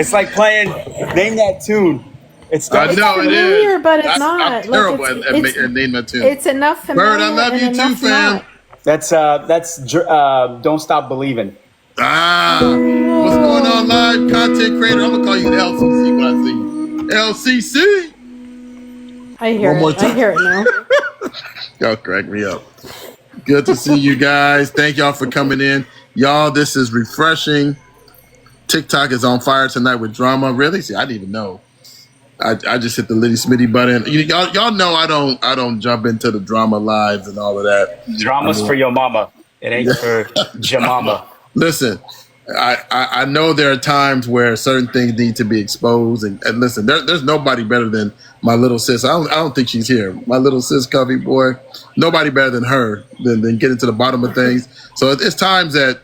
It's like playing name that tune. It I starts. know it familiar, is. but it's I'm not. Like terrible at naming a tune. it's enough Bird, I familiar love and you too, enough fam. not. That's Don't Stop Believing. Ah, what's going on, live content creator? I'm gonna call you LCC when I see you. LCC. I hear One more it. I time. hear it now. Y'all crack me up. Good to see you guys. Thank y'all for coming in. Y'all, this is refreshing. TikTok is on fire tonight with drama. Really? See, I didn't even know. I just hit the Litty Smitty button. Y'all know I don't jump into the drama lives and all of that. Drama's for your mama. It ain't for Jamama. Listen, I know there are times where certain things need to be exposed, and listen, there's nobody better than my little sis. I don't think she's here. My little sis, Covey boy, nobody better than her than getting to the bottom of things. So it's times that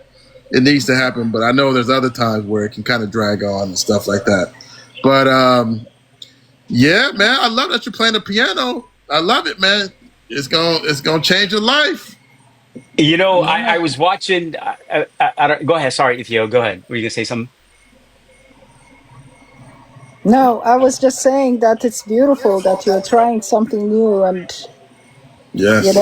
it needs to happen, but I know there's other times where it can kind of drag on and stuff like that. But yeah, man, I love that you're playing the piano. I love it, man. It's gonna change your life. You know, I was watching. I don't, go ahead. Sorry, Ithio. Go ahead. Were you gonna say something? No, I was just saying that it's beautiful that you're trying something new and, Yes.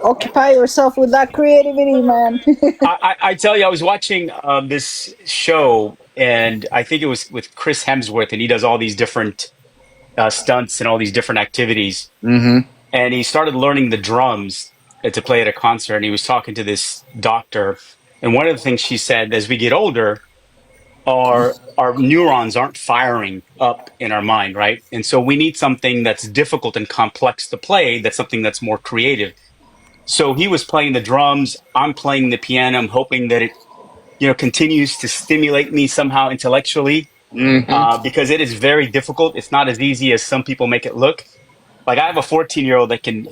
occupy yourself with that creativity, man. I tell you, I was watching this show, and I think it was with Chris Hemsworth, and he does all these different stunts and all these different activities. Mm-hmm. And he started learning the drums to play at a concert. And he was talking to this doctor, and one of the things she said, as we get older, our neurons aren't firing up in our mind, right? And so we need something that's difficult and complex to play. That's something that's more creative. So he was playing the drums. I'm playing the piano. I'm hoping that it, continues to stimulate me somehow intellectually, Mm-hmm. because it is very difficult. It's not as easy as some people make it look. Like I have a 14-year-old that can,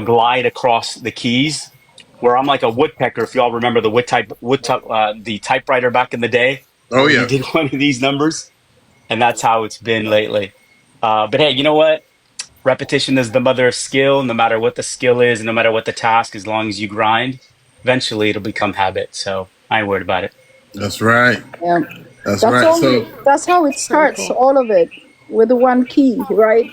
glide across the keys, where I'm like a woodpecker. If y'all remember the the typewriter back in the day, Oh where you yeah. did one of these numbers, and that's how it's been lately. But hey, you know what? Repetition is the mother of skill. No matter what the skill is, no matter what the task, as long as you grind, eventually it'll become habit. So I ain't worried about it. That's right. Yeah. That's right. That's how it starts, cool. all of it, with the one key, right?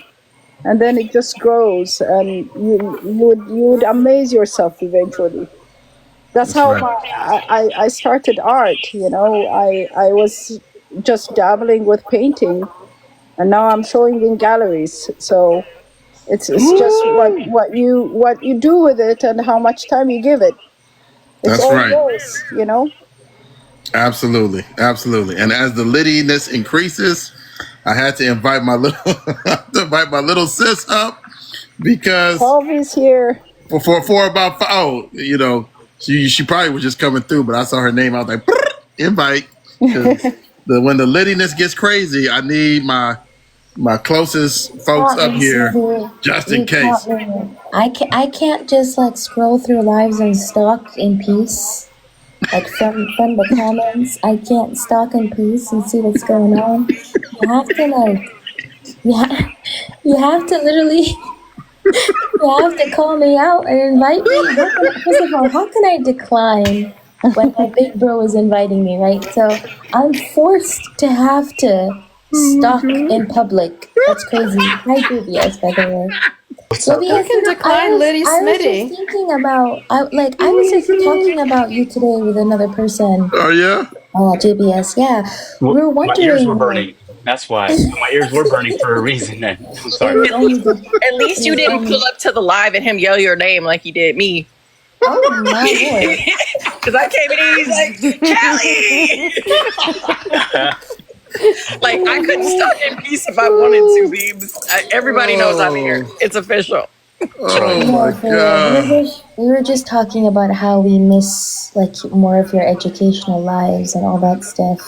And then it just grows, and you would amaze yourself eventually. That's how I started art. I was just dabbling with painting, and now I'm showing in galleries. So it's just what you do with it and how much time you give it. It's That's all right. yours. Absolutely. Absolutely. And as the littiness increases, I had to invite my little sis up because Always here. for about she probably was just coming through, but I saw her name. I was like, invite. 'Cause when the littiness gets crazy, I need my closest folks up here just in case. I can't just like scroll through lives and stalk in peace. Like from the comments, I can't stalk in peace and see what's going on. You have to you have to literally you have to call me out and invite me. First of all, how can I decline when my big bro is inviting me, right? So I'm forced to have to stalk in public. That's crazy. Hi, BBS, by the way. So You can decline Litty I was Smitty. just thinking about, I was just talking about you today with another person. Oh yeah. JBS, yeah. We were My ears were wondering. burning. That's why my ears were burning for a reason. Then I'm sorry. At least you didn't pull up to the live and him yell your name like he did me. Oh my lord! Because I came in and he's like, Kelly. Like I couldn't stalk in peace if I wanted to, Beebs. Everybody knows I'm here. It's official. Oh my god. We were just talking about how we miss like more of your educational lives and all that stuff.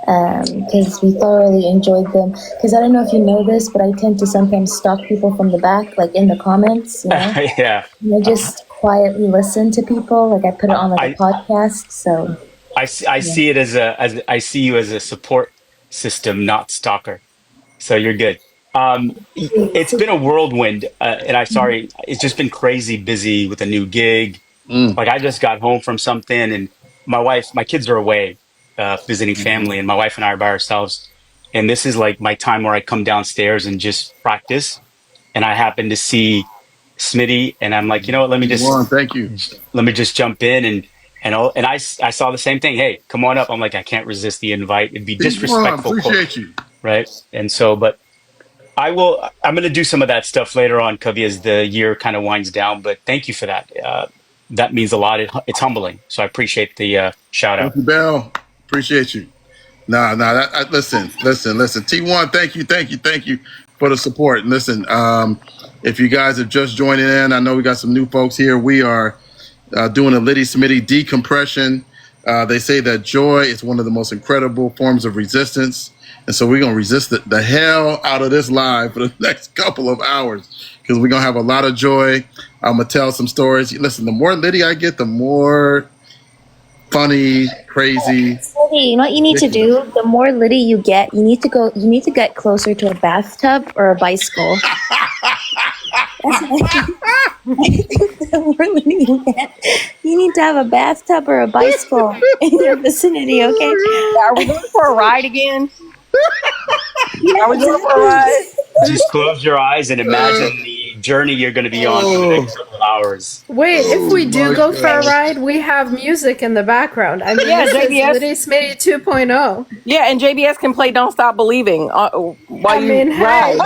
Because we thoroughly enjoyed them. Because I don't know if you know this, but I tend to sometimes stalk people from the back, like in the comments. Yeah. And I just quietly listen to people. Like I put it on like a podcast. So I see it as I see you as a support system, not stalker. So you're good. It's been a whirlwind, and it's just been crazy busy with a new gig. Like I just got home from something, and my kids are away. visiting family, and my wife and I are by ourselves. And this is like my time where I come downstairs and just practice. And I happen to see Smitty, and I'm like, you know what? T1, thank you. Let me just jump in and I saw the same thing. Hey, come on up. I'm like, I can't resist the invite. It'd be T1, disrespectful, appreciate you. right? And so, but I'm going to do some of that stuff later on, Covey, as the year kind of winds down. But thank you for that. That means a lot. It's humbling. So I appreciate the shout out. Thank you, Bell. Appreciate you. Listen. T1, thank you for the support. And listen, if you guys are just joining in, I know we got some new folks here. We are doing a Litty Smitty decompression. They say that joy is one of the most incredible forms of resistance. And so we're going to resist the hell out of this live for the next couple of hours because we're going to have a lot of joy. I'm going to tell some stories. Listen, the more Litty I get, the more funny, crazy. Smitty, you know what you need to do? The more Litty you get, you need to get closer to a bathtub or a bicycle. I think the more Litty you get, you need to have a bathtub or a bicycle in your vicinity, okay? Are we going for a ride again? Are we going for a ride? Just close your eyes and imagine the journey you're going to be on for the next couple of hours. Wait, if we do go for a ride, we have music in the background. I mean, Yeah, this JBS. is Litty Smitty 2.0. Yeah, and JBS can play "Don't Stop Believing" while you ride.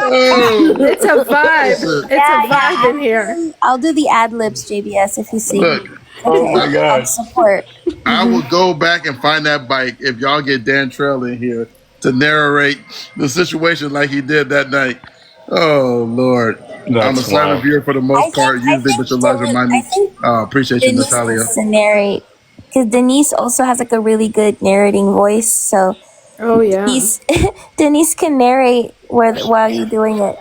It's a vibe. It's a vibe in here. I'll do the ad libs, JBS, if you see. Look, Okay, oh my God. I'll support. I will go back and find that bike if y'all get Dan Trell in here to narrate the situation like he did that night. Oh, Lord. I'm a silent viewer for the most part, usually, but your lives remind me. Appreciate you, Denise Natalia. needs to narrate because Denise also has like a really good narrating voice. So Oh, yeah. Denise can narrate while you're doing it.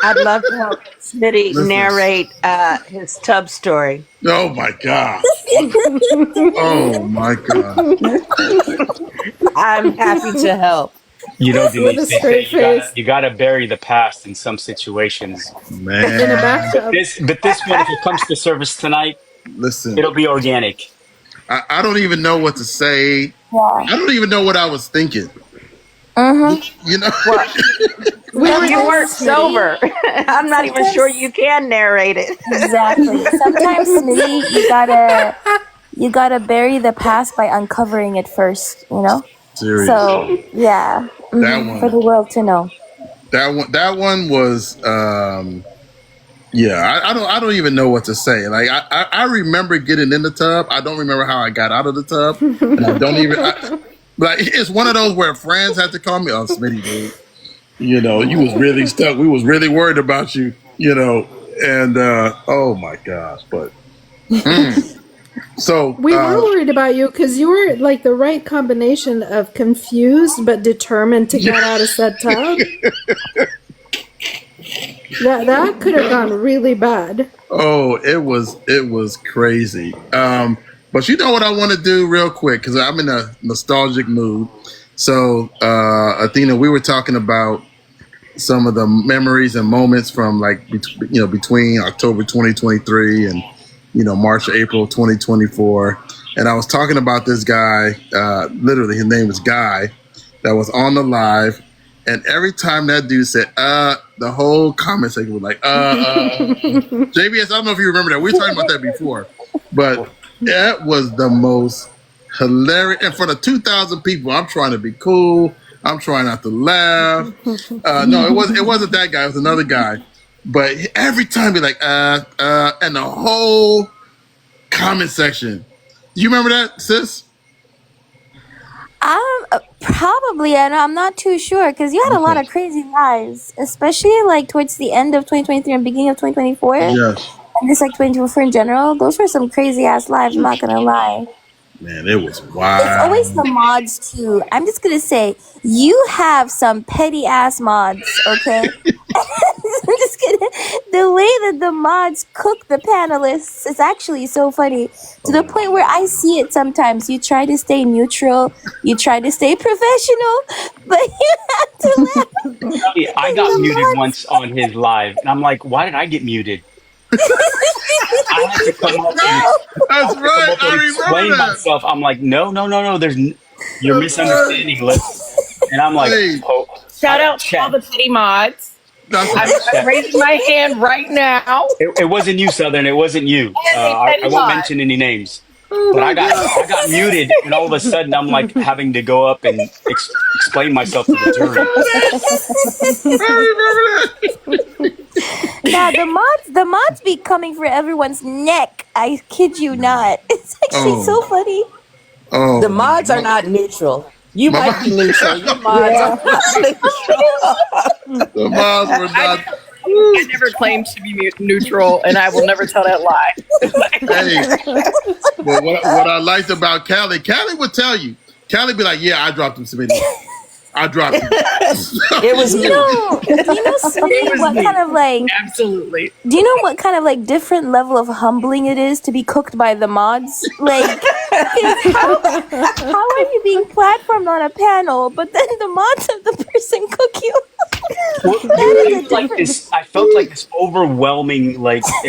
I'd love to help Smitty Listen. narrate his tub story. Oh, my God. Oh, my God. I'm happy to help. You know, With a Denise, they straight say face. you gotta bury the past in some situations. In a Man, bathtub. But this one, if it comes to service tonight, listen, it'll be organic. I don't even know what to say. Yeah. I don't even know what I was thinking. You know? You weren't sober. I'm not even sure you can narrate it. Exactly. Sometimes, Smitty, you gotta bury the past by uncovering it first. You know. Seriously. So yeah, That one. for the world to know. That one was yeah, I don't even know what to say. Like I remember getting in the tub. I don't remember how I got out of the tub. And I don't even like it's one of those where friends had to call me, "Oh, Smitty, dude. You know, you was really stuck. We was really worried about you, you know." And oh my gosh, but so We were worried about you because you were like the right combination of confused but determined to get out of that tub. That could have gone really bad. oh, it was crazy. But you know what I want to do real quick because I'm in a nostalgic mood. So, Athena, we were talking about some of the memories and moments from like between October 2023 and March, April 2024. And I was talking about this guy, literally his name was Guy, that was on the live. And every time that dude said, the whole comment section was like, JBS, I don't know if you remember that. We were talking about that before. But that was the most hilarious. And for the 2,000 people, I'm trying to be cool. I'm trying not to laugh. No, it wasn't that guy. It was another guy. But every time he'd be like, and the whole comment section. Do you remember that, sis? Probably, and I'm not too sure because you had a lot of crazy lives, especially like towards the end of 2023 and beginning of 2024. Yes. And just like 2024 in general, those were some crazy ass lives. I'm not gonna lie. Man, it was wild. It's always the mods too. I'm just gonna say you have some petty ass mods, okay? I'm just kidding. The way that the mods cook the panelists is actually so funny to the point where I see it sometimes. You try to stay neutral, you try to stay professional, but you have to laugh. Yeah, I got muted once on his live, and I'm like, why did I get muted? I had to come up and That's right. I explain remember that. myself. I'm like, no. You're misunderstanding, Liz. And I'm like, Hey, oh, Shout out to Chet. all the Titty mods. that's I'm raising my hand right now. It wasn't you, Southern. It wasn't you. I won't mention any names. But I got muted, and all of a sudden, I'm like having to go up and explain myself to the jury. Yeah, the mods be coming for everyone's neck. I kid you not. It's actually so funny. Oh, The mods are not neutral. You might be neutral. Your mods are not neutral. the moms were not. I never claimed to be neutral, and I will never tell that lie. Hey, but what I liked about Callie would tell you. Callie be like, "Yeah, I dropped him, Smitty. I dropped him." It was me. Do you know, Smitty, what kind of like? Absolutely. Do you know what kind of like different level of humbling it is to be cooked by the mods? Like, how are you being platformed on a panel, but then the mods of the person cook you? Well, That is a like different. this, I felt like this overwhelming, like, to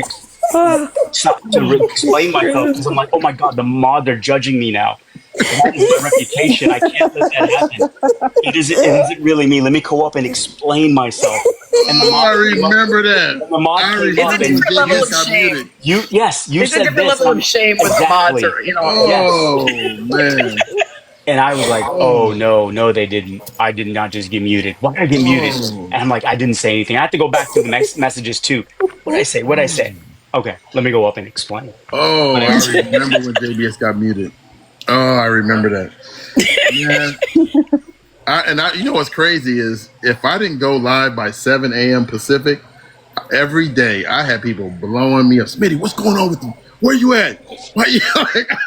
explain myself because I'm like, oh my god, the mods are judging me now. That is my reputation. I can't let that happen. It isn't really me. Let me go up and explain myself. And the I remember that. the mod I came It's up a remember and different level of got shame. muted. you It's a said different this. level of shame when the mods are, Oh man. And I was like, oh no, they didn't. I did not just get muted. Why did I get muted? And I'm like, I didn't say anything. I have to go back to the messages too. What did I say? What did I say? Okay, let me go up and explain. Oh, I remember when JBS got muted. Oh, I remember that. Man. You know what's crazy is if I didn't go live by 7 a.m. Pacific, every day I had people blowing me up. Smitty, what's going on with you? Where you at? Why you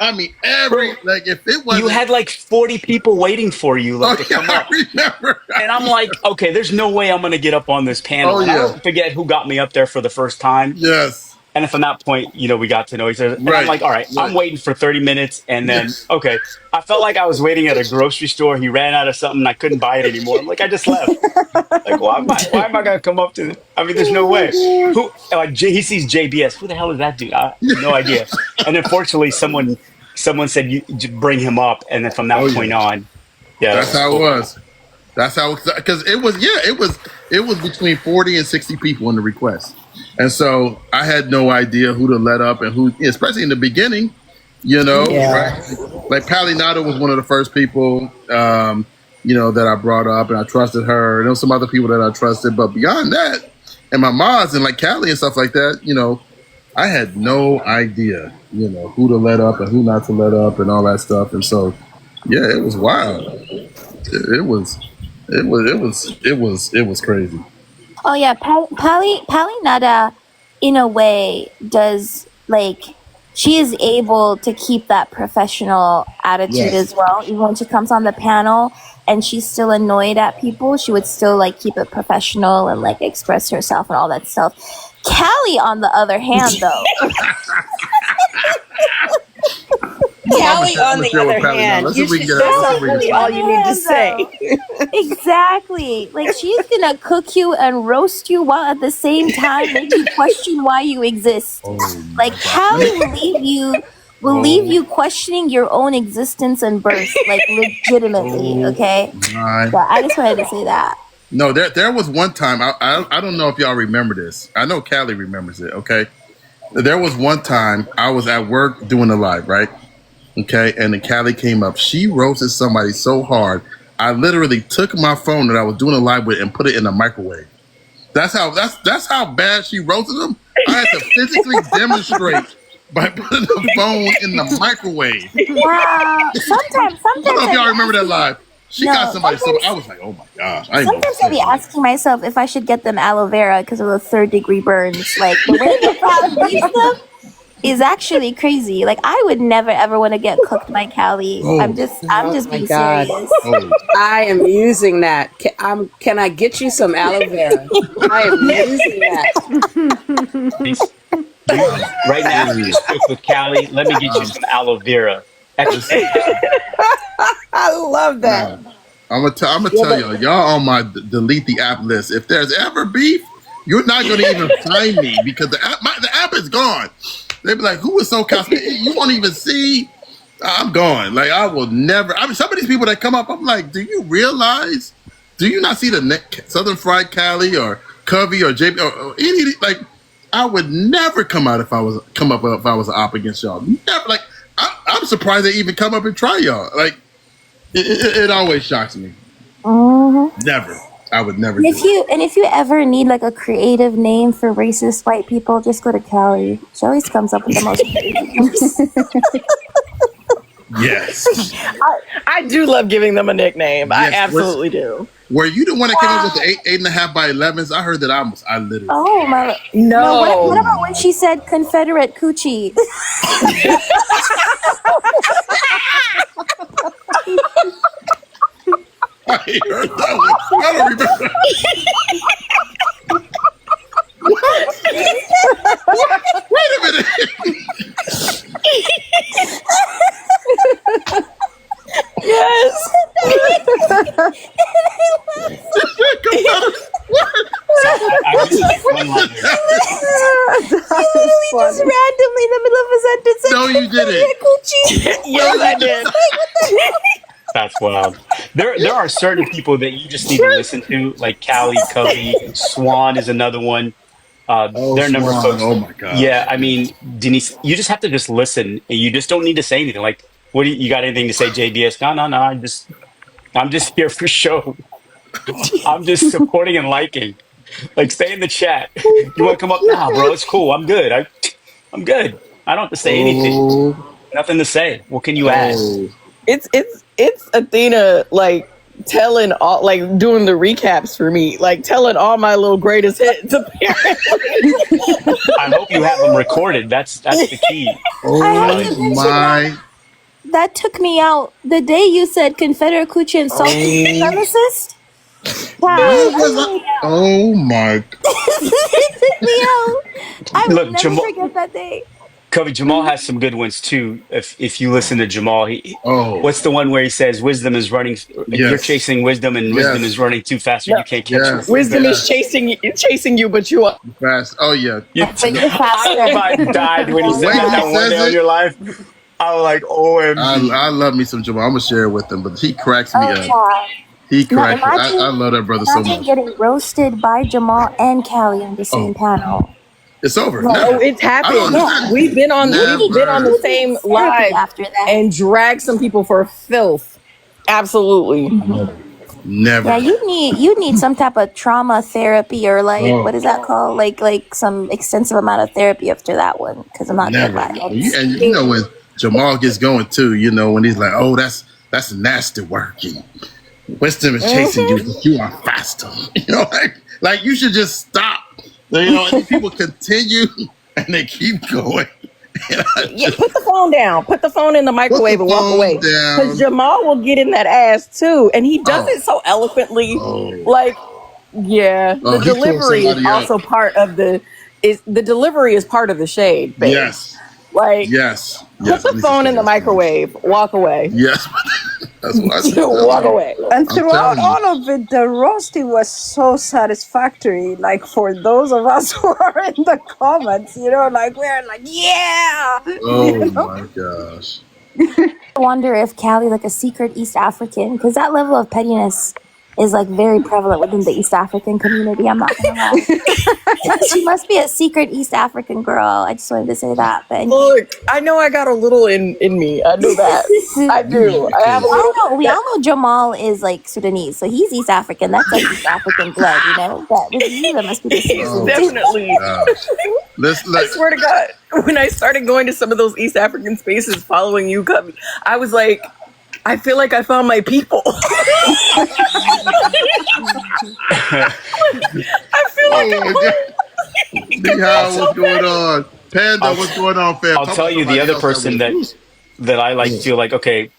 I mean, if it wasn't, You had like 40 people waiting for you like to come I up. remember. And I'm like, okay, there's no way I'm going to get up on this panel. Oh, And I yeah. don't forget who got me up there for the first time. Yes. And from that point, we got to know each other. And Right. I'm like, all right, I'm waiting for 30 minutes. And then, okay, I felt like I was waiting at a grocery store. He ran out of something. I couldn't buy it anymore. I'm like, I just left. Like, why am I going to come up to this? I mean, there's no way. He sees JBS. Who the hell is that dude? I have no idea. And unfortunately, someone said, you bring him up. And then from that point on, that's how it was. That's how, because it was between 40 and 60 people in the request. And so I had no idea who to let up and who, especially in the beginning, right? Like Pally Nada was one of the first people, that I brought up and I trusted her. And there was some other people that I trusted. But beyond that, and my mods and like Callie and stuff like that, I had no idea, who to let up and who not to let up and all that stuff. And so, yeah, it was wild. It was crazy. Oh yeah, Pali Nada, in a way, does like she is able to keep that professional attitude as well. Even when she comes on the panel and she's still annoyed at people, she would still like keep it professional and like express herself and all that stuff. Callie, on the other hand, though. Callie, on the other hand, that's really all you need to say. Exactly. Like, she's gonna cook you and roast you while at the same time make you question why you exist. Like, Callie will leave you questioning your own existence and birth, like legitimately. Okay. Right. Yeah, I just wanted to say that. No, there was one time. I don't know if y'all remember this. I know Callie remembers it. Okay. There was one time I was at work doing a live, right? Okay, and then Callie came up. She roasted somebody so hard, I literally took my phone that I was doing a live with and put it in the microwave. That's how bad she roasted them. I had to physically demonstrate by putting the phone in the microwave. Wow. Sometimes. I don't know if y'all remember that live. She got somebody so I was like, oh my gosh. Sometimes I'll be asking myself if I should get them aloe vera because of the 3rd-degree burns. Like, the way the crowd leaves them is actually crazy. Like, I would never ever want to get cooked by Callie. I'm just being serious. I am using that. Can I get you some aloe vera? I am using that. Right now, you spoke with Callie. Let me get you some aloe vera. I love that. I'm gonna tell y'all on my delete the app list. If there's ever beef, you're not gonna even find me because the app is gone. They be like, "Who is so cosmetic?" You won't even see. I'm going. Like I will never. I mean, some of these people that come up, I'm like, do you realize? Do you not see the Southern Fried Cali or Covey or JP or any of these? Like, I would never come up if I was an op against y'all. Never. Like, I'm surprised they even come up and try y'all. Like, it always shocks me. Never. I would never. If you ever need like a creative name for racist white people, just go to Callie. She always comes up with the most creative names. Yes. I do love giving them a nickname. Yes, I absolutely do. Were you the one that came up with the 8.5 by 11s? I heard that I literally. Oh my! No. What about when she said Confederate coochie? I heard that one. I don't remember. What? Wait a minute. Yes. Just randomly in the middle of a sentence. No, you didn't. Yes, I did. That's wild. There are certain people that you just need to listen to, like Callie, Covey, Swan is another one. Their number of folks. Oh my god. Yeah, I mean, Denise, you just have to just listen, and you just don't need to say anything. Like, what do you got? Anything to say, JBS? No. I'm just here for show. I'm just supporting and liking. Like, stay in the chat. You want to come up? Nah, bro, it's cool. I'm good. I'm good. I don't have to say anything. Nothing to say. What can you add? It's Athena like telling all, like doing the recaps for me, like telling all my little greatest hits. Apparently, I hope you have them recorded. That's the key. Oh my! That took me out the day you said Confederate coochie and salt supremacist. Wow. Oh my! It took me out. I will Look, never forget that day. Covey, Jamal has some good ones too. If you listen to Jamal, what's the one where he says wisdom is running? You're chasing wisdom, and wisdom is running too fast, or you can't catch it. Wisdom is chasing you, but you are fast. Oh yeah. But you're faster. I died when he said that one day of your life. I was like, OMG. I love me some Jamal. I'm gonna share it with him, but he cracks me up. He cracks me. I love that brother so much. Imagine getting roasted by Jamal and Callie on the same panel. It's over. No, it's happened. We've been on the same live after that and dragged some people for filth. Absolutely. Never. Yeah, you need some type of trauma therapy or what is that called? Like some extensive amount of therapy after that one, because I'm not good at it. And you know when Jamal gets going too, you know when he's like, "Oh, that's nasty work," and wisdom is chasing you, but you are faster. You know, like you should just stop. You know, and people continue and they keep going. Put the phone down. Put the phone in the microwave and walk away. Because Jamal will get in that ass too, and he does it so eloquently. The delivery is also part of the delivery is part of the shade. Babe. Yes. Yes. Put the phone in the microwave. Walk away. Yes. That's what I said. Walk away. And throughout all of it, the roasting was so satisfactory. Like for those of us who are in the comments, you know, like we're like, yeah. Oh my gosh. I wonder if Callie like a secret East African, because that level of pettiness is like very prevalent within the East African community. I'm not gonna lie. She must be a secret East African girl. I just wanted to say that. But look, I know I got a little in me. I know that. I do. I have a little. We all know Jamal is like Sudanese, so he's East African. That's like East African blood, you know. That must be the same. Definitely. I swear to God, when I started going to some of those East African spaces, following you, Cubby, I was like, I feel like I found my people. I feel like what's going on? Panda, what's going on, fam? I'll tell you the other person that I like feel like, okay,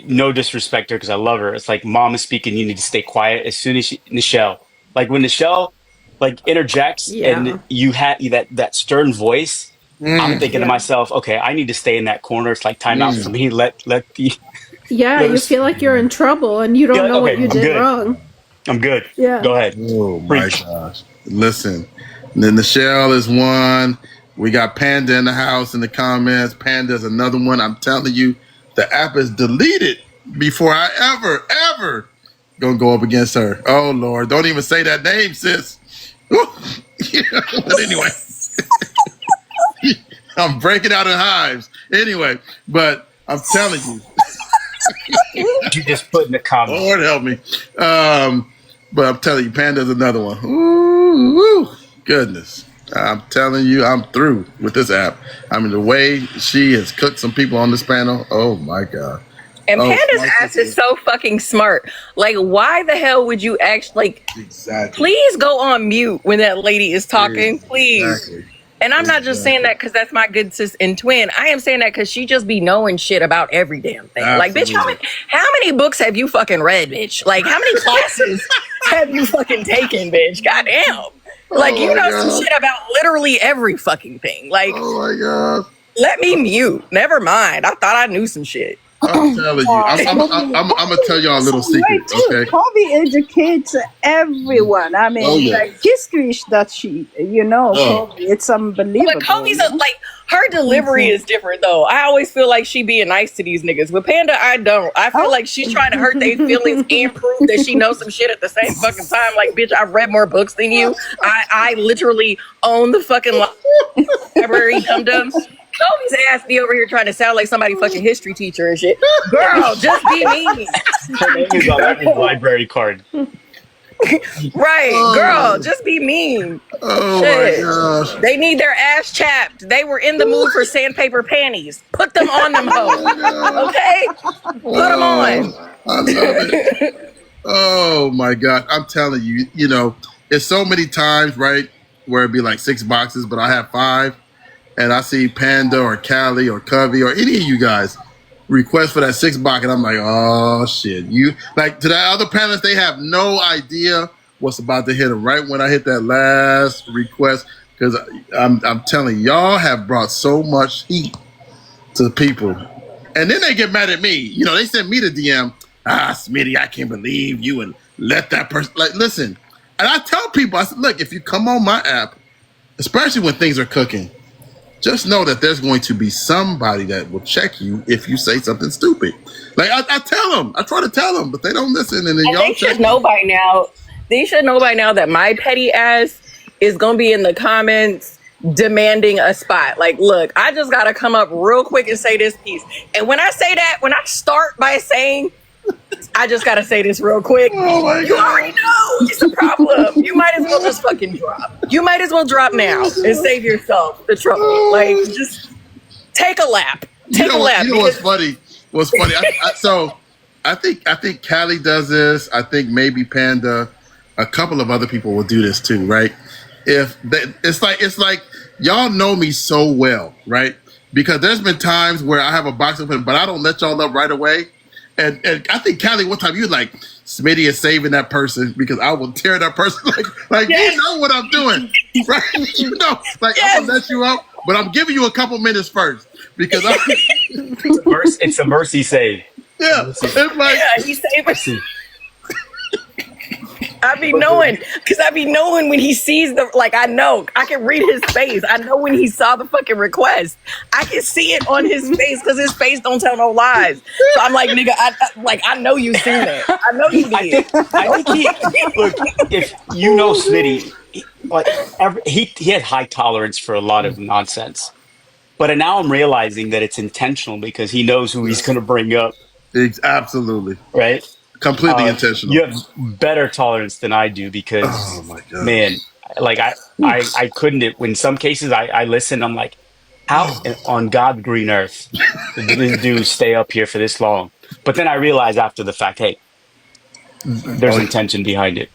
no disrespect to her because I love her. It's like mom is speaking, you need to stay quiet. As soon as Nichelle, like when Nichelle like interjects and you have that stern voice, I'm thinking to myself, okay, I need to stay in that corner. It's like time out for me. Let the you feel like you're in trouble and you don't know what you did wrong. I'm good. Yeah. Go ahead. Oh my gosh. Listen. Then Nichelle is one. We got Panda in the house in the comments. Panda's another one. I'm telling you, the app is deleted before I ever gonna go up against her. Oh Lord, don't even say that name, sis. But anyway, I'm breaking out in hives. Anyway, but I'm telling you, You just put in the comments. Lord help me. But I'm telling you, Panda's another one. Ooh, goodness. I'm telling you, I'm through with this app. I mean, the way she has cooked some people on this panel. Oh my God. And Panda's ass is so fucking smart. Like, why the hell would you actually, Exactly. please go on mute when that lady is talking, please. Exactly. And I'm not just saying that because that's my good sis and twin. I am saying that because she just be knowing shit about every damn thing. Absolutely. Like, bitch, how many books have you fucking read, bitch? Like, how many classes have you fucking taken, bitch? Goddamn. Like, you know some shit about literally every fucking thing. Like, oh my God. Let me mute. Never mind. I thought I knew some shit. I'm telling you. I'm gonna tell y'all a little secret, okay? Kobe educates everyone. I mean, like history that she, Kobe, it's unbelievable. But Kobe's like, her delivery is different though. I always feel like she being nice to these niggas. With Panda, I don't. I feel like she's trying to hurt their feelings and prove that she knows some shit at the same fucking time. Like, bitch, I've read more books than you. I literally own the fucking library, dum-dums. Kobe's ass be over here trying to sound like somebody fucking history teacher and shit. Girl, just be mean. Her name is on every library card. Right, girl, just be mean. Oh shit. my gosh. They need their ass chapped. They were in the mood for sandpaper panties. Put them on them hoes. Okay? Put them on. I love it. Oh my God. I'm telling you, it's so many times, right, where it'd be like 6 boxes, but I have 5. And I see Panda or Callie or Covey or any of you guys request for that 6 box, and I'm like, oh shit. You like to the other panelists, they have no idea what's about to hit them right when I hit that last request. Because I'm telling you, y'all have brought so much heat to people. And then they get mad at me. They send me the DM, Smitty, I can't believe you and let that person listen. And I tell people, I said, look, if you come on my app, especially when things are cooking, just know that there's going to be somebody that will check you if you say something stupid. Like I tell them, I try to tell them, but they don't listen. And then y'all they should know by now. They should know by now that my petty ass is gonna be in the comments demanding a spot. Like, look, I just gotta come up real quick and say this piece. And when I say that, when I start by saying, I just gotta say this real quick. Oh my you God. already know it's a problem. You might as well just fucking drop. You might as well drop now and save yourself the trouble. Like, just take a lap. Take a lap. You know what's funny? I think Callie does this. I think maybe Panda, a couple of other people will do this too, right? It's like y'all know me so well, right? Because there's been times where I have a box open, but I don't let y'all up right away. And I think Callie, one time you like, Smitty is saving that person because I will tear that person like yes. You know what I'm doing, right? Like yes. I'm gonna let you up, but I'm giving you a couple minutes first because it's a mercy save. Yeah, it's like he's saving. I be knowing when he sees I know. I can read his face. I know when he saw the fucking request. I can see it on his face because his face don't tell no lies. So I'm like, nigga, I know you seen it. I know you did. I think look, if you know Smitty, he had high tolerance for a lot of nonsense. But now I'm realizing that it's intentional because he knows who he's going to bring up. Absolutely. Right? Completely intentional. You have better tolerance than I do because, oh my God, man, like I couldn't. In some cases, I listen. I'm like, how on God's green earth did this dude stay up here for this long? But then I realized after the fact, hey, there's intention behind it.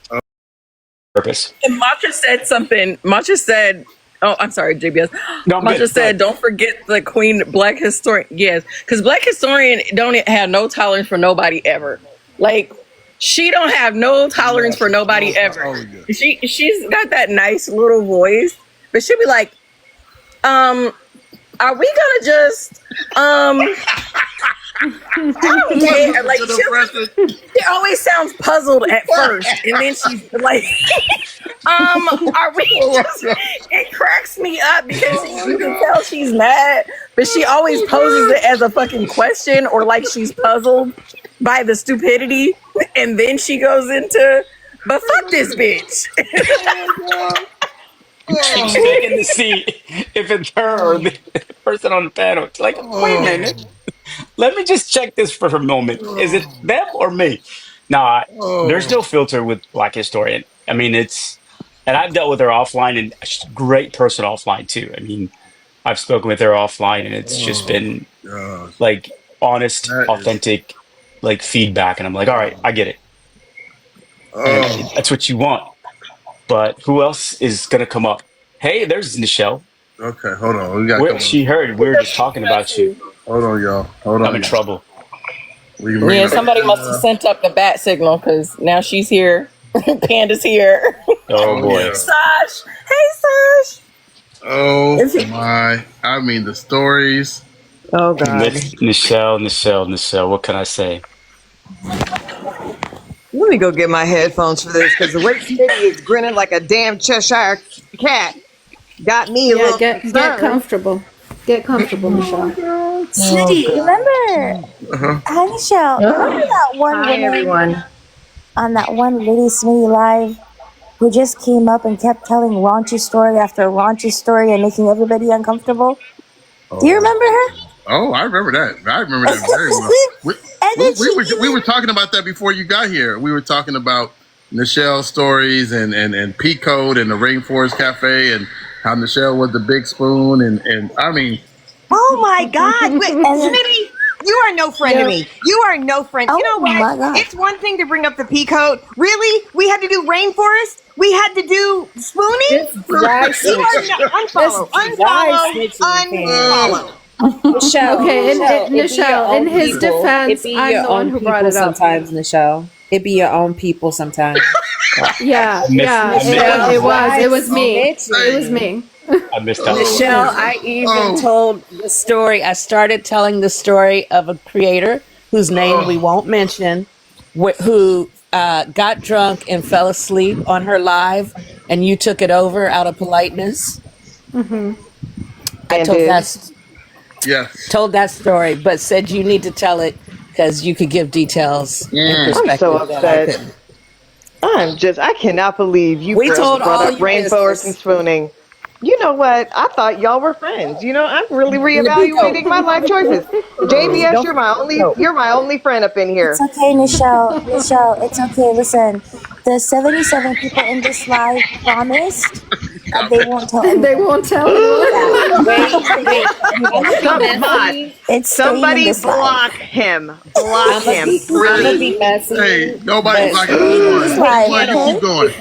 Purpose. And Matcha said something. Matcha said, oh, I'm sorry, JBS. No, Matcha said, don't forget the Queen Black Historian. Yes, because Black Historian don't have no tolerance for nobody ever. Like, she don't have no tolerance for nobody ever. She's got that nice little voice, but she'll be like, are we gonna just I don't care. Like, she always sounds puzzled at first, and then she's like, are we just, it cracks me up because you can tell she's mad, but she always poses it as a fucking question or like she's puzzled by the stupidity, and then she goes into, but fuck this bitch. She's checking to see if it's her or the person on the panel. It's like, wait a minute. Let me just check this for a moment. Is it them or me? Nah, there's no filter with Black Historian. I mean, and I've dealt with her offline, and she's a great person offline too. I mean, I've spoken with her offline, and it's just been like honest, authentic, like feedback. And I'm like, all right, I get it. And that's what you want. But who else is going to come up? Hey, there's Nichelle. Okay, hold on. She heard we were just talking about you. Hold on, y'all. Hold on. I'm in trouble. Yeah, somebody must have sent up the bat signal because now she's here. Panda's here. Oh boy. Sash. Hey, Sash. Oh my. I mean, the stories. Oh, God. Nichelle. What can I say? Let me go get my headphones for this because the way Smitty is grinning like a damn Cheshire cat got me a little get comfortable. Get comfortable, Michelle. Smitty, remember? Hi, Michelle. Remember that one woman everyone. on that one Litty Smitty live who just came up and kept telling raunchy story after raunchy story and making everybody uncomfortable? Do you remember her? Oh, I remember that. I remember that very well. We were talking about that before you got here. We were talking about Nichelle's stories and P-Code and the Rainforest Cafe and how Nichelle was the big spoon and I mean. Oh my God! Wait, Smitty, you are no friend to me. You are no friend. Oh, you know what? my God. It's one thing to bring up the P-Code. Really? We had to do Rainforest? We had to do spooning? Unfollow. Okay, Nichelle, in his defense, I'm the one who brought it up. Sometimes, Nichelle. It be your own people sometimes. Yeah, it was me. It was me. I missed out. Nichelle, I even told the story. I started telling the story of a creator whose name we won't mention, who got drunk and fell asleep on her live, and you took it over out of politeness. Mm-hmm. I told that story, but said you need to tell it because you could give details and perspective. I'm so upset. I cannot believe you brought up rainforest and spooning. You know what? I thought y'all were friends. You know, I'm really reevaluating my life choices. JBS, you're my only friend up in here. It's okay, Nichelle. Nichelle, it's okay. Listen, the 77 people in this live promised that they won't tell anyone. They won't tell anyone. Somebody block him. Block him. I'm gonna be messy. Hey, nobody's blocking anyone. Keep going.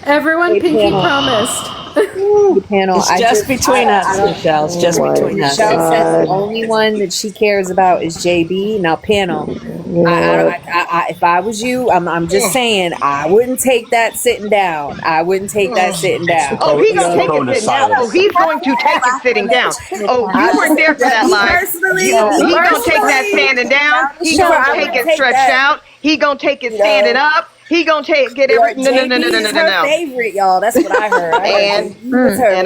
Everyone pinky promised. It's just between us, Michelle. It's just between us. Michelle said the only one that she cares about is JB. Now, panel. If I was you, I'm just saying I wouldn't take that sitting down. Oh, he's gonna take it sitting down. Oh, he's going to take it sitting down. Oh, you weren't there for that live. He's gonna take that standing down. He's gonna take it stretched out. He gonna take it standing up. He gonna take get everything. No. Favorite, y'all. That's what I heard. And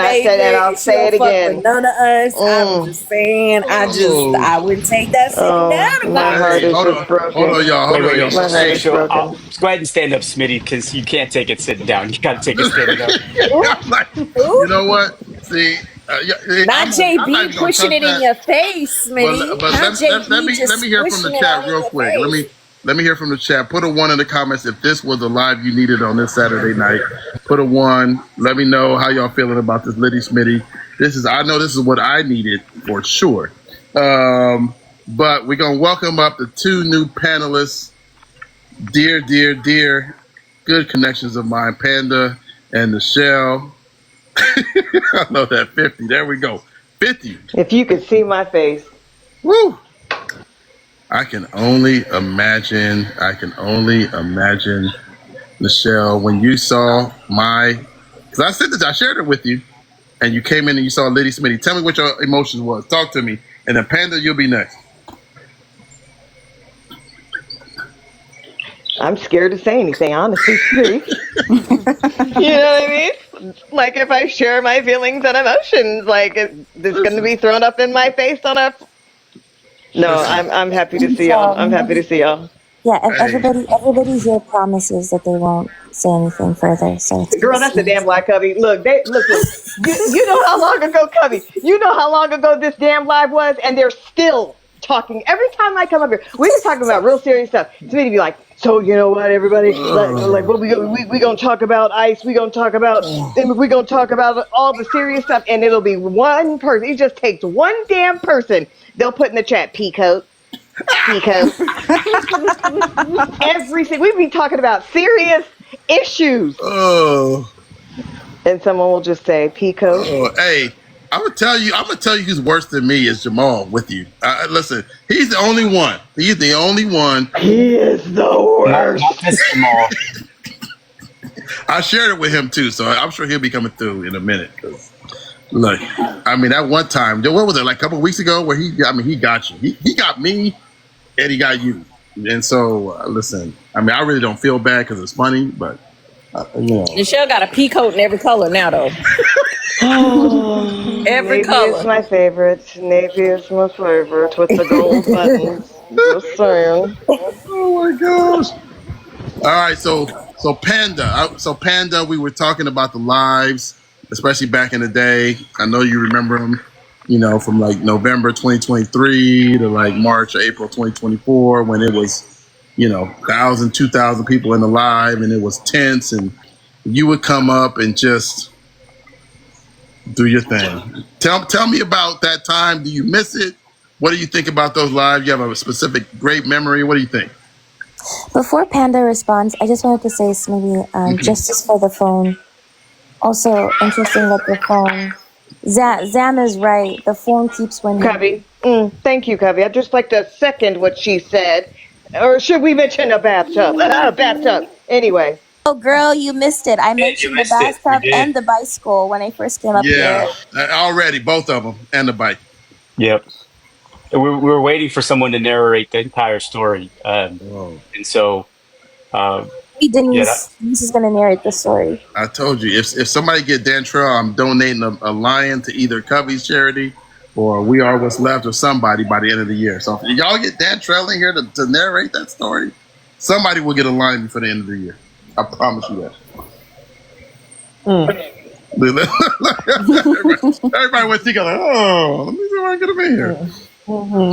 I said, and I'll say it again. None of us. I'm just saying. I wouldn't take that sitting down. My heart is just broken. Hold on, y'all. My heart is broken. Go ahead and stand up, Smitty, because you can't take it sitting down. You got to take it standing up. You know what? See. Not JB pushing it in your face, Smitty. But let me hear from the chat real quick. Let me hear from the chat. Put a 1 in the comments if this was the live you needed on this Saturday night. Put a 1. Let me know how y'all feeling about this Litty Smitty. I know this is what I needed for sure. But we're gonna welcome up the 2 new panelists. Dear good connections of mine, Panda and Nichelle. I know that 50. There we go. 50. If you could see my face. Woo! I can only imagine, Nichelle, when you saw because I shared it with you, and you came in and you saw Litty Smitty. Tell me what your emotions was. Talk to me. And then Panda, you'll be next. I'm scared to say anything, honestly. You know what I mean? like if I share my feelings and emotions, like it's going to be thrown up in my face on a. No, I'm happy to see y'all. I'm happy to see y'all. Yeah, and everybody here promises that they won't say anything further. So Girl, that's the damn lie, Cubby. Look, you know how long ago, Cubby, you know how long ago this damn live was, and they're still talking. Every time I come up here, we were talking about real serious stuff. Smitty be like, so you know what, everybody, like what we gonna talk about ICE, we gonna talk about all the serious stuff, and it'll be one person. It just takes one damn person. They'll put in the chat, peacoat. Peacoat. We've been talking about serious issues. Oh. And someone will just say, peacoat. Oh, hey, I'm gonna tell you who's worse than me is Jamal with you. Listen, he's the only one. He's the only one. He is the worst. Not this Jamal. I shared it with him too, so I'm sure he'll be coming through in a minute. Look, I mean, that one time, what was it, like a couple of weeks ago, where he got you. He got me, and he got you. And so, listen, I mean, I really don't feel bad because it's funny, but, you know. Michelle got a peacoat in every color now, though. Every Navy color. is my favorite. Navy is my favorite with the gold buttons. Just saying. Oh, my gosh. All right, so Panda, we were talking about the lives, especially back in the day. I know you remember them, you know, from like November 2023 to like March or April 2024, when it was, you know, 1,000, 2,000 people in the live, and it was tense, and you would come up and just do your thing. Tell me about that time. Do you miss it? What do you think about those lives? You have a specific great memory. What do you think? before Panda responds, I just wanted to say, Smitty, justice for the phone. Also, interesting that the phone. Zam is right. The phone keeps winning. Cubby. Thank you, Cubby. I'd just like to second what she said. Or should we mention a bathtub? Bathtub. Anyway. Oh, girl, you missed it. I mentioned the bathtub and the bicycle when I first came up here. Yeah, already, both of them, and the bike. Yep. We were waiting for someone to narrate the entire story. And so... Denise is going to narrate the story. I told you, if somebody get Dantrell, I'm donating a lion to either Cubby's charity or We Are What's Left or somebody by the end of the year. So if y'all get Dantrell in here to narrate that story, somebody will get a lion before the end of the year. I promise you that. Everybody went together. Oh, let me see if I can get him in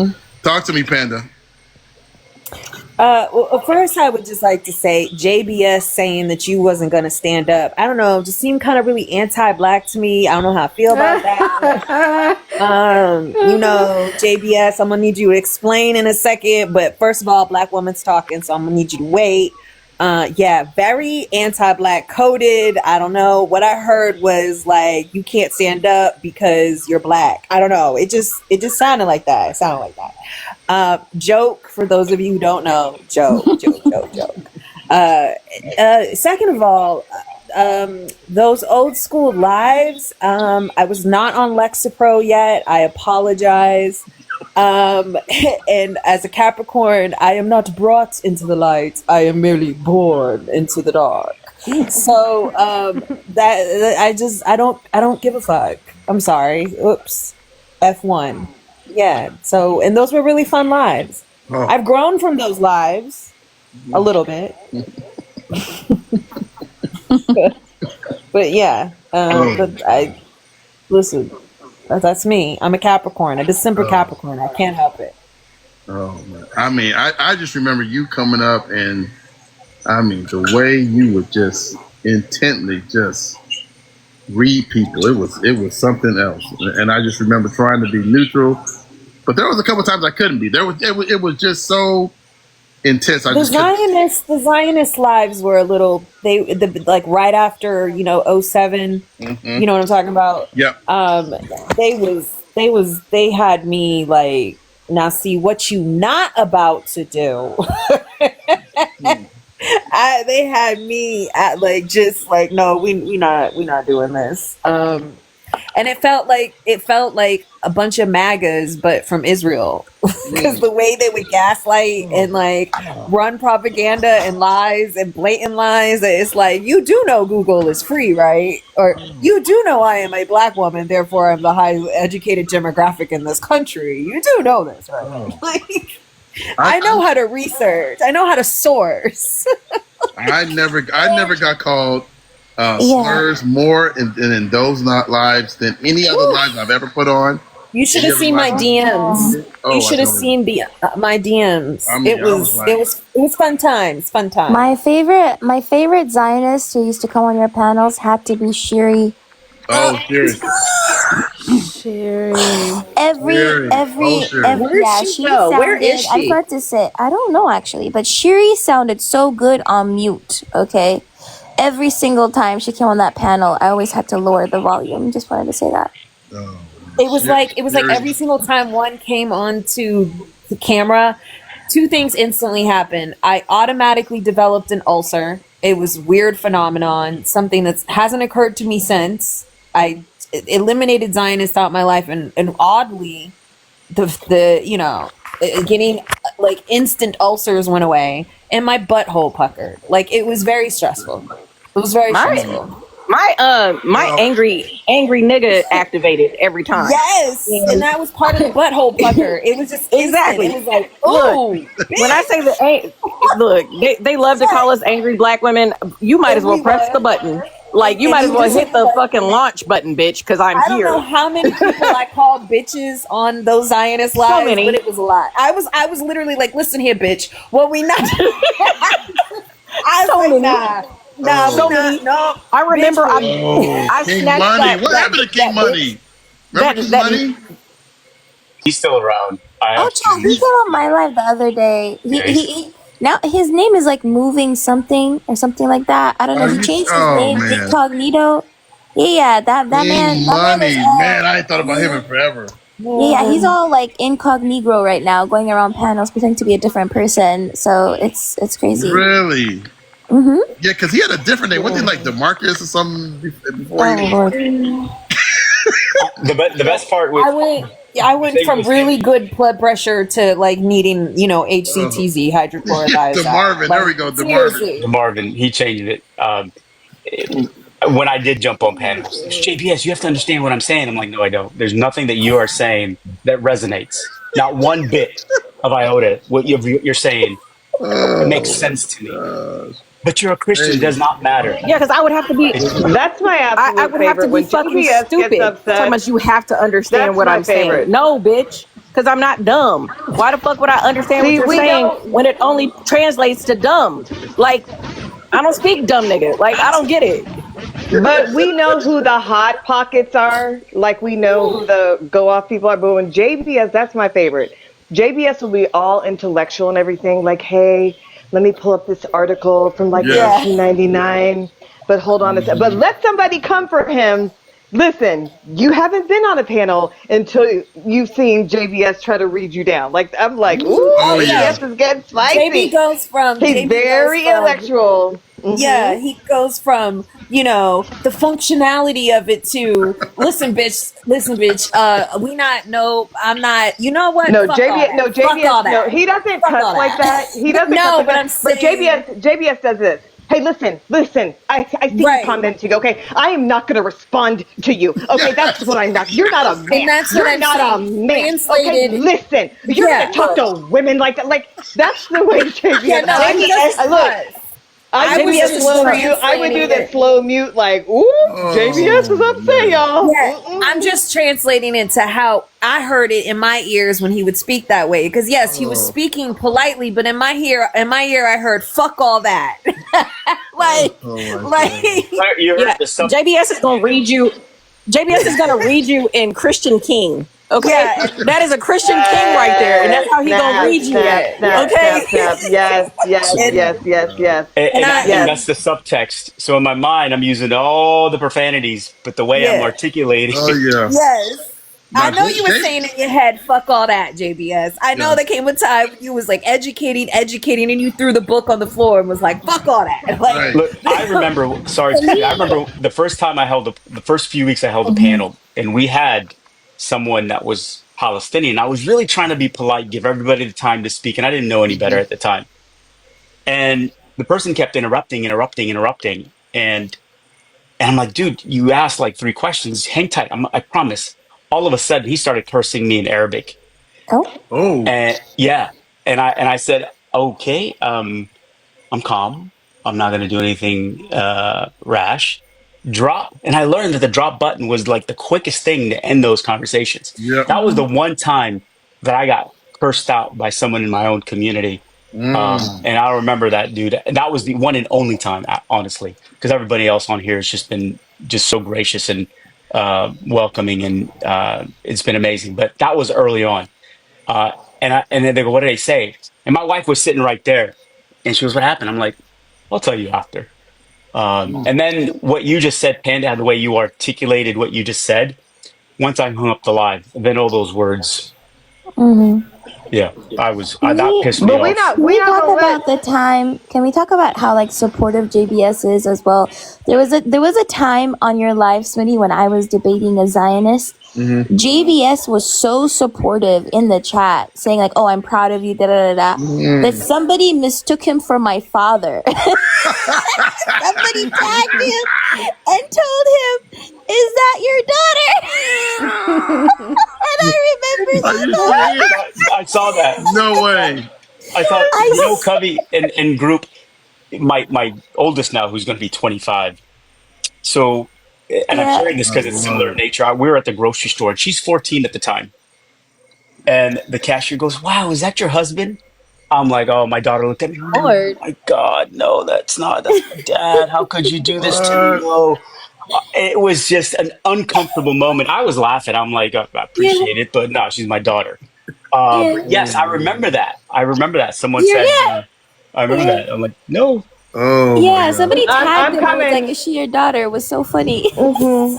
here. Talk to me, Panda. Well, first, I would just like to say JBS saying that you wasn't going to stand up. I don't know, just seemed kind of really anti-black to me. I don't know how I feel about that. You know, JBS, I'm going to need you to explain in a second. But first of all, black woman's talking, so I'm going to need you to wait. Yeah, very anti-black coded. I don't know. What I heard was like, you can't stand up because you're black. I don't know. It just sounded like that. It sounded like that. Joke, for those of you who don't know, joke. Second of all, those old school lives, I was not on Lexapro yet. I apologize. And as a Capricorn, I am not brought into the light. I am merely born into the dark. So I don't give a fuck. I'm sorry. Oops. F1. Yeah. So, and those were really fun lives. Oh. I've grown from those lives a little bit. But yeah. But I listen. That's me. I'm a Capricorn, a December Capricorn. I can't help it. Oh man! I mean, I just remember you coming up, and I mean the way you would just intently just read people. It was something else, and I just remember trying to be neutral, but there was a couple times I couldn't be. It was just so intense. The Zionist lives were a little. Like right after 07. You know what I'm talking about? Yep. They had me like, now see what you not about to do. They had me at like just like, no, we not doing this. And And it felt like a bunch of MAGAs, but from Israel, because the way they would gaslight and like run propaganda and lies and blatant lies. It's like, you do know Google is free, right? Or you do know I am a black woman, therefore I'm the highly educated demographic in this country. You do know this, right? Like, I know how to research. I know how to source. I never got called slurs more in those not lives than any other lives I've ever put on. You should have seen my DMs. You should have seen my DMs. It was fun times. Fun times. My favorite Zionist who used to come on your panels had to be Shiri. Oh, Shiri. Shiri. Every yeah, she sounded, where is she? I was about to say, I don't know actually, but Shiri sounded so good on mute. Okay, every single time she came on that panel, I always had to lower the volume. Just wanted to say that. It was like every single time one came onto the camera, two things instantly happened. I automatically developed an ulcer. It was a weird phenomenon, something that hasn't occurred to me since. I eliminated Zionists out of my life, and oddly, the getting like instant ulcers went away, and my butthole puckered. Like, it was very stressful. It was very stressful. My angry nigga activated every time. Yes, and that was part of the butthole pucker. It was just exactly. It was like, oh, when I say they love to call us angry black women. You might as well press the button. Like, you might as well hit the fucking launch button, bitch, because I'm here. I don't know how many people I called bitches on those Zionist lives, so many. But it was a lot. I was literally like, listen here, bitch. What we not? I was like, nah. I remember I King snatched Money. What happened to King Money? Remember King Money? He's still around. Chad, he came on my live the other day. He now his name is like Moving Something or something like that. I don't know. He changed his name, man. Incognito. Yeah, that man. King Money, man, I ain't thought about him in forever. Yeah, he's all like incognito right now, going around panels pretending to be a different person. So it's crazy. Really? Mm-hmm. Yeah, because he had a different name. Wasn't he like DeMarcus or something before? The best part was I went from really good blood pressure to like needing, HCTZ, hydrochlorothiazide. DeMarvin, there we go, DeMarvin. DeMarvin, he changed it. When I did jump on panels, JPS, you have to understand what I'm saying. I'm like, no, I don't. There's nothing that you are saying that resonates. Not one bit of iota. What you're saying, it makes sense to me. But you're a Christian, does not matter. Yeah, because I would have to be. That's my absolute I would have to be fucking stupid. So much you have to understand what I'm saying. No, bitch, because I'm not dumb. Why the fuck would I understand what you're saying when it only translates to dumb? Like, I don't speak dumb nigga. Like, I don't get it. But we know who the hot pockets are. Like, we know who the go off people are. But when JBS, that's my favorite. JBS will be all intellectual and everything. Like, hey, let me pull up this article from like 1999. But hold on a second. But let somebody come for him. Listen, you haven't been on a panel until you've seen JBS try to read you down. Like, I'm like, ooh, JBS is getting spicy. JB goes from he's very intellectual. Yeah, he goes from, the functionality of it to, listen, bitch, I'm not, you know what? No, JBS, he doesn't cuss like that. He doesn't cuss like that. But JBS does this. Hey, listen, I see you commenting, okay? I am not going to respond to you, okay? That's what I'm not. You're not a man. And that's what I'm not a man. Okay, listen, you're going to talk to women like that. Like, that's the way JBS. Look. I would do that slow mute, like, ooh, JBS is upset, y'all. Yeah, I'm just translating it to how I heard it in my ears when he would speak that way. Because yes, he was speaking politely, but in my ear, I heard "fuck all that." JBS is gonna read you. JBS is gonna read you in Christian King. Okay, that is a Christian king right there, and that's how he gonna read you. Okay, yes. And that's the subtext. So in my mind, I'm using all the profanities, but the way I'm articulating. Yes. I know you were saying in your head, fuck all that, JBS. I know there came a time you was like educating, and you threw the book on the floor and was like, fuck all that. Like, Look, I remember. Sorry, I remember the first time I held the first few weeks I held a Mhm. panel, and we had someone that was Palestinian. I was really trying to be polite, give everybody the time to speak, and I didn't know any better at the time. And the person kept interrupting, and I'm like, dude, you asked like 3 questions. Hang tight. I promise. All of a sudden, he started cursing me in Arabic. Oh. And yeah, and I said, okay, I'm calm. I'm not going to do anything rash. Drop, and I learned that the drop button was like the quickest thing to end those conversations. That was the one time that I got cursed out by someone in my own community. And I remember that, dude. That was the one and only time, honestly, because everybody else on here has just been just so gracious and welcoming, and it's been amazing. But that was early on, and then they go, "What did they say?" And my wife was sitting right there, and she goes, "What happened?" I'm like, "I'll tell you after." And then what you just said, Panda, the way you articulated what you just said, once I hung up the live, then all those words. Mhm. Yeah, that pissed me But off. we not talk gonna about the time? Can we talk about how like supportive JBS is as well? There was a time on your live, Smitty, when I was debating a Zionist. JBS was so supportive in the chat, saying like, "Oh, I'm proud of you," da da da da. That somebody mistook him for my father. Somebody tagged him and told him, "Is that your daughter?" And I remember that. I saw that. No way. I thought, Covey in group, my oldest now, who's going to be 25. So, and I'm sharing this because it's similar in nature. We were at the grocery store, and she's 14 at the time. And the cashier goes, "Wow, is that your husband?" I'm like, "Oh," my daughter looked at me. "Oh my God, no, that's my dad. How could you do this to me?" No. It was just an uncomfortable moment. I was laughing. I'm like, "I appreciate it," but no, she's my daughter. But yes, I remember that. Someone said, I remember that. I'm like, no. Oh, yeah, somebody I'm tagged him and was coming. like, "Is she your daughter?" It was so funny.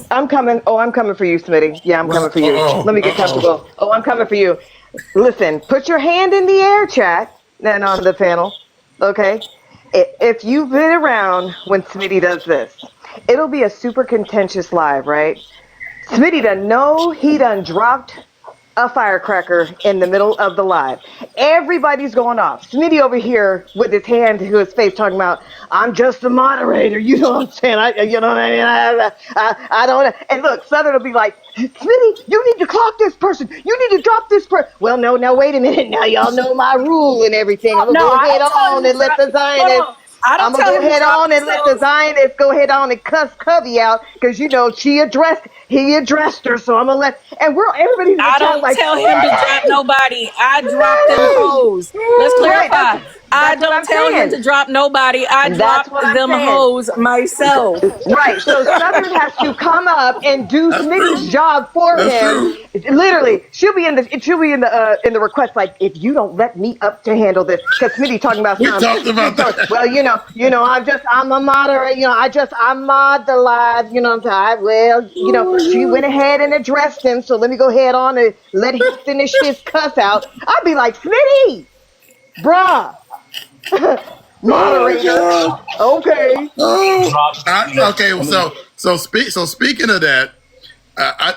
I'm coming. Oh, I'm coming for you, Smitty. Yeah, I'm coming for you. Let me get comfortable. Oh, I'm coming for you. Listen, put your hand in the air, chat, and on the panel. Okay? If you've been around when Smitty does this, it'll be a super contentious live, right? Smitty he done dropped a firecracker in the middle of the live. Everybody's going off. Smitty over here with his hand to his face talking about, "I'm just the moderator." You know what I'm saying? You know what I mean? I don't. And look, Southern will be like, "Smitty, you need to clock this person. You need to drop this person." Well, no, now wait a minute. Now y'all know my rule and everything. I'm going to go ahead on and let the Zionists. I'm going to go ahead on and let the Zionists go ahead on and cuss Covey out because, he addressed her. So I'm going to let, and everybody's I don't like, tell him to drop nobody. I drop them hoes. Let's clarify. I don't tell him to drop nobody. I drop them hoes myself. Right. So Southern has to come up and do Smitty's job for him. Literally, she'll be in the request like, "If you don't let me up to handle this," because Smitty talking about something. We talked about that. Well, I'm a moderator. I'm mod the live. You know what I'm saying? Well, she went ahead and addressed him. So let me go ahead on and let him finish his cuss out. I'd be like, "Smitty, bruh." Moderator. Okay. Okay. So speaking of that,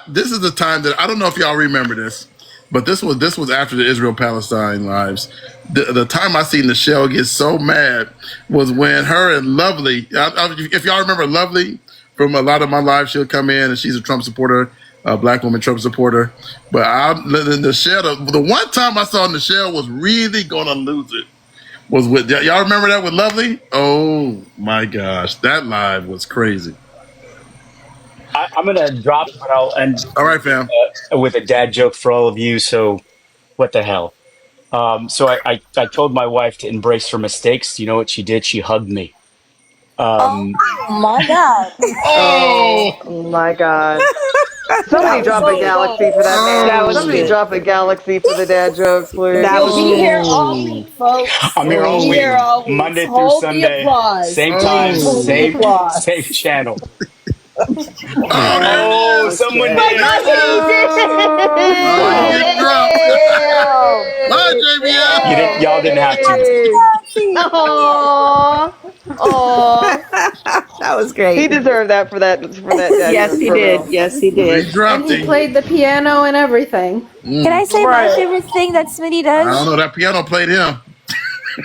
this is the time that I don't know if y'all remember this, but this was after the Israel-Palestine lives. The time I seen Michelle get so mad was when her and Lovely. If y'all remember Lovely from a lot of my lives, she'll come in and she's a Trump supporter, a black woman Trump supporter. But the one time I saw Michelle was really gonna lose it. Was with y'all remember that with Lovely? Oh my gosh, that live was crazy. I'm gonna drop, but I'll end. All right, fam. With a dad joke for all of you. So, what the hell? So I told my wife to embrace her mistakes. You know what she did? She hugged me. Oh my God. Oh my God. Somebody drop a galaxy for that man. Somebody drop a galaxy for the dad jokes, please. Be here all week, folks. I'm here all week, Monday through Sunday, same time, same channel. Oh, someone did. Y'all didn't have to. That was great. He deserved that for that. Yes, he did. Yes, he did. And he played the piano and everything. Can I say my favorite thing that Smitty does? I don't know. That piano played him.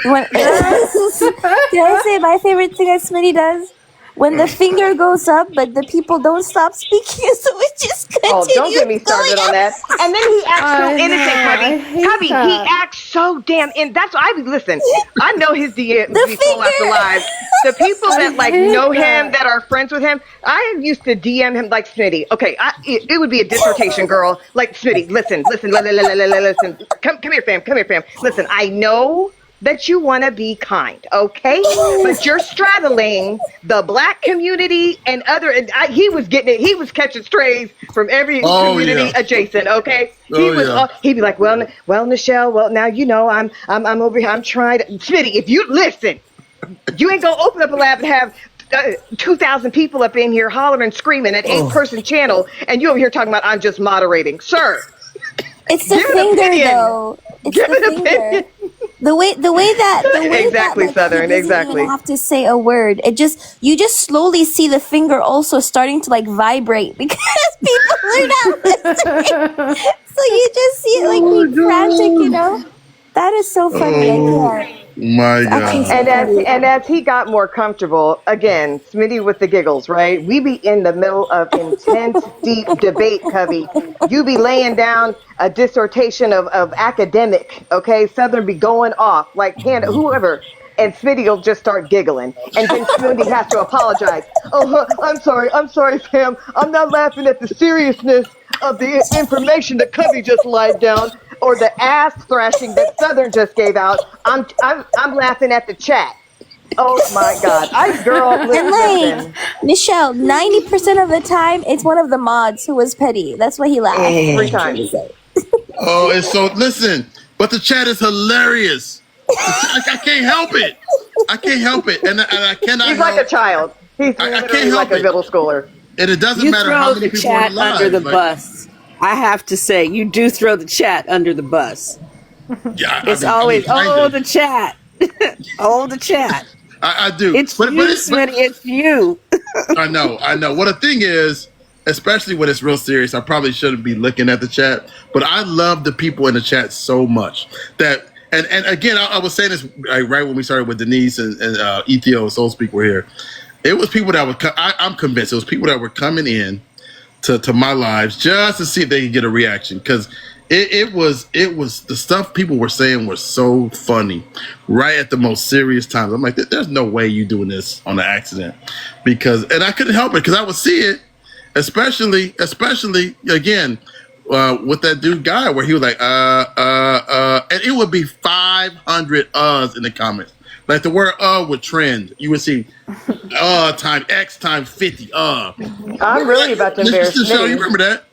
Can I say my favorite thing that Smitty does? When the finger goes up, but the people don't stop speaking, so it just continues. Oh, don't get me started on that. And then he acts so innocent, Cubby. He acts so damn in. That's why listen. I know his DMs before after live. The people that know him, that are friends with him, I used to DM him like Smitty. Okay, it would be a dissertation, girl. Like Smitty, listen. Come here, fam. Listen, I know that you want to be kind, okay? But you're straddling the black community and other. He was getting it. He was catching strays from every community adjacent, okay? He'd be like, well, Nichelle. Well, now you know I'm over here. I'm trying to. Smitty, if you listen, you ain't gonna open up a lab and have 2,000 people up in here hollering and screaming at 8-person channel, and you over here talking about I'm just moderating, sir. It's the finger, though. It's the finger. The way exactly that, Southern, he doesn't exactly. even have to say a word. You just slowly see the finger also starting to vibrate because people are not listening. So you just see it be frantic, That is so funny. I can't. My God. And as he got more comfortable, again, Smitty with the giggles, right? We be in the middle of intense, deep debate, Cubby. You be laying down a dissertation of academic, okay? Southern be going off, whoever. And Smitty will just start giggling. And then Smitty has to apologize. Oh, I'm sorry, fam. I'm not laughing at the seriousness of the information that Cubby just lied down, or the ass thrashing that Southern just gave out. I'm laughing at the chat. Oh my God! Listen. Nichelle, 90% of the time it's one of the mods who was petty. That's why he laughed 3 times. Oh, and so listen, but the chat is hilarious. I can't help it. And I cannot. He's like a child. He's literally like a middle schooler. And it doesn't matter how many people are live. Under the bus. I have to say, you do throw the chat under the bus. Yeah, it's always the chat. Oh, the chat. I do. It's Smitty. It's you. I know. Well, the thing is, especially when it's real serious, I probably shouldn't be looking at the chat. But I love the people in the chat so much that, and again, I was saying this right when we started with Denise and Ethio and Soul Speak were here. It was people that were. I'm convinced it was people that were coming in to my lives just to see if they could get a reaction, because it was the stuff people were saying was so funny right at the most serious times. I'm like, there's no way you doing this on an accident, and I couldn't help it because I would see it, especially again with that dude guy where he was like and it would be 500 in the comments. Like the word would trend. You would see time X time 50 I'm really about to embarrass you. You remember that?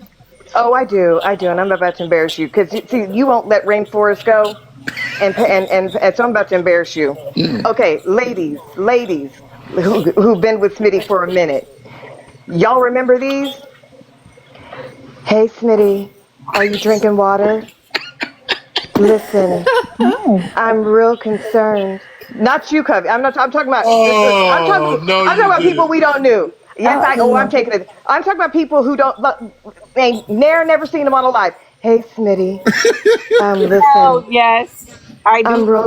Oh, I do, and I'm about to embarrass you because you won't let Rainforest go, and so I'm about to embarrass you. Okay, ladies who've been with Smitty for a minute, y'all remember these? Hey, Smitty, are you drinking water? Listen, I'm real concerned. Not you, Cubby. I'm talking about. I'm talking about people we don't know. Yes, I'm taking it. I'm talking about people who ain't never seen them on a live. Hey, Smitty. Listen. Oh, yes. I do.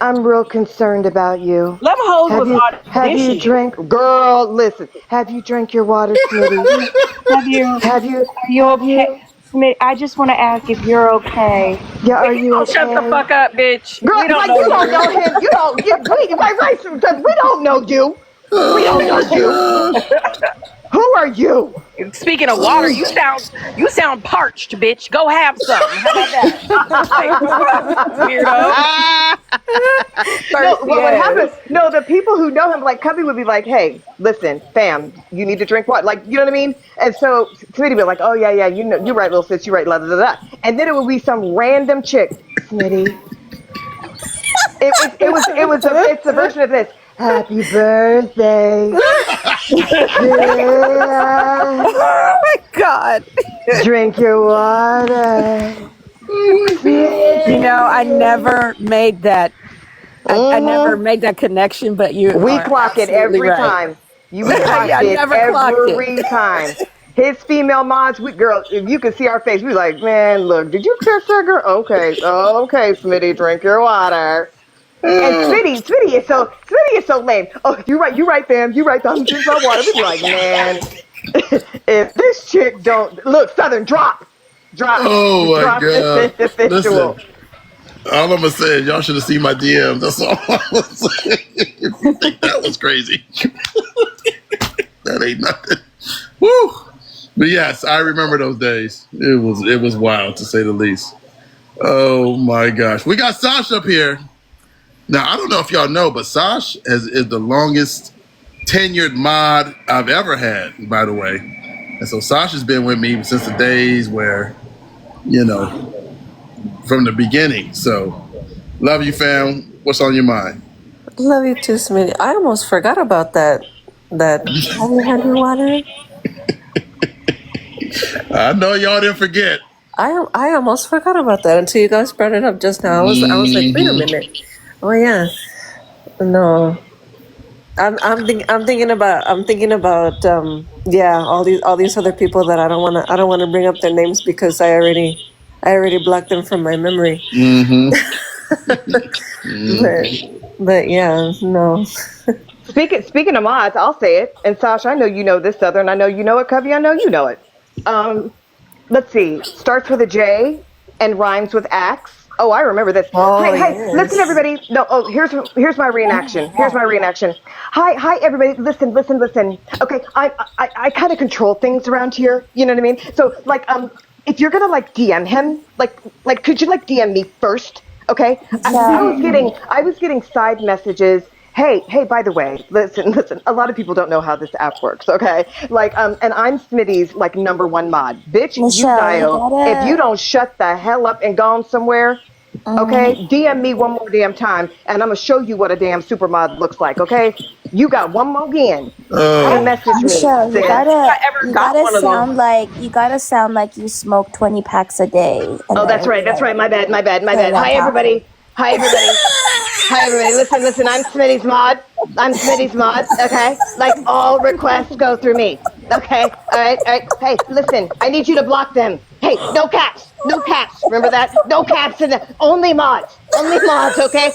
I'm real concerned about you. Let me hold with water. Have you drank? Girl, listen. Have you drank your water, Smitty? Have you? Are you okay? Smitty, I just want to ask if you're okay. Yeah, are you okay? Shut the fuck up, bitch. Girl, you don't know him. You don't. We don't know you. We don't know you. Who are you? Speaking of water, you sound parched, bitch. Go have some. How about that? Weirdo. What happens? No, the people who know him, like Cubby, would be like, "Hey, listen, fam, you need to drink water." Like, you know what I mean? And so Smitty would be like, "Oh yeah, you know, you're right, little sis, you're right." Blah, blah, blah. And then it would be some random chick, Smitty. It's a version of this. Happy birthday Oh my God. Drink your water. You know, I never made that. I never made that connection, but you We are clock it absolutely every right. time. We clock Yeah, I it never clocked every it. time. His female mods, girl, if you could see our face, we be like, man, look, did you kiss that girl? Okay, okay, Smitty, drink your water. And Smitty is so lame. Oh, you right, fam. You right, I'm drinking my water. We be like, man, if this chick don't look, Southern, drop. Oh my Drop God. the visual. Listen, all I'm gonna say is y'all should have seen my DMs. That's all I'm gonna say. If you think that was crazy, that ain't nothing. Woo! But yes, I remember those days. It was wild to say the least. Oh my gosh, we got Sash up here. Now I don't know if y'all know, but Sash is the longest tenured mod I've ever had. By the way, and so Sash has been with me since the days where, you know, from the beginning. So, love you, fam. What's on your mind? Love you too, Smitty. I almost forgot about that. Have you had your water? I know y'all didn't forget. I almost forgot about that until you guys brought it up just now. I was like, wait a minute. Oh yeah. No. I'm thinking about all these other people that I don't wanna bring up their names because I already blocked them from my memory. But yeah, no. Speaking of mods, I'll say it. And Sasha, I know you know this, Southern. I know you know it, Covey. I know you know it. Let's see. Starts with a J and rhymes with axe. Oh, I remember this. Hey, listen, everybody. No, here's my reenaction. Hi, everybody. Listen. Okay, I kind of control things around here. You know what I mean? So, like, if you're gonna DM him, like, could you DM me first? Okay. I was getting side messages. Hey, by the way, listen. A lot of people don't know how this app works, okay? Like, and I'm Smitty's, #1 mod. Bitch, if you don't shut the hell up and go on somewhere, okay? DM me one more damn time, and I'm gonna show you what a damn super mod looks like, okay? You got one more again. And message me. Michelle, you gotta sound like you smoke 20 packs a day. Oh, that's right. My bad. Hi, everybody. Listen, I'm Smitty's mod. Okay? Like, all requests go through me. Okay? All right. Hey, listen, I need you to block them. Hey, no caps. Remember that? No caps in only mods, okay?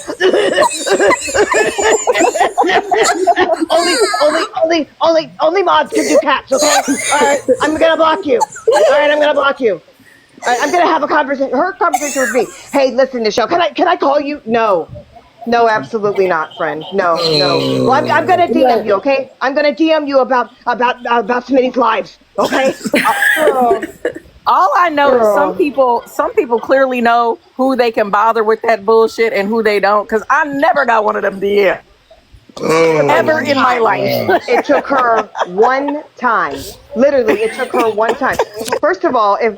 only mods can do caps, okay? All right, I'm gonna block you. I'm gonna have her conversation with me. Hey, listen, Michelle, can I call you? No, absolutely not, friend. No. Well, I'm gonna DM you, okay? I'm gonna DM you about Smitty's lives, okay? All I know is some people clearly know who they can bother with that bullshit and who they don't. Because I never got one of them DM. Ever in my life. It took her one time. Literally, it took her one time. First of all, if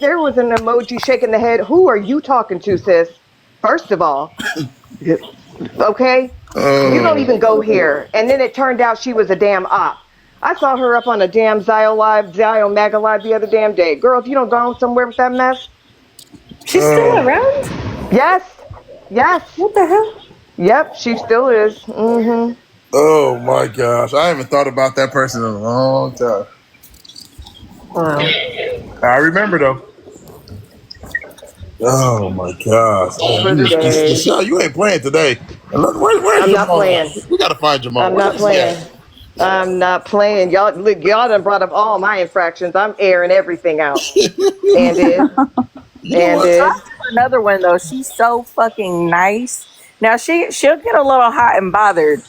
there was an emoji shaking the head, who are you talking to, sis? First of all, okay? You don't even go here. And then it turned out she was a damn op. I saw her up on a damn Zio Maga Live the other damn day. Girl, if you don't go on somewhere with that mess. She's still around? Yes. What the hell? Yep, she still is. Mm-hmm. Oh my gosh, I haven't thought about that person in a long time. Wow. I remember though. Oh my gosh, Michelle, you ain't playing today. Where's I'm not playing. We gotta find Jamal. I'm not playing. Y'all done brought up all my infractions. I'm airing everything out. Another one though. She's so fucking nice. Now she'll get a little hot and bothered,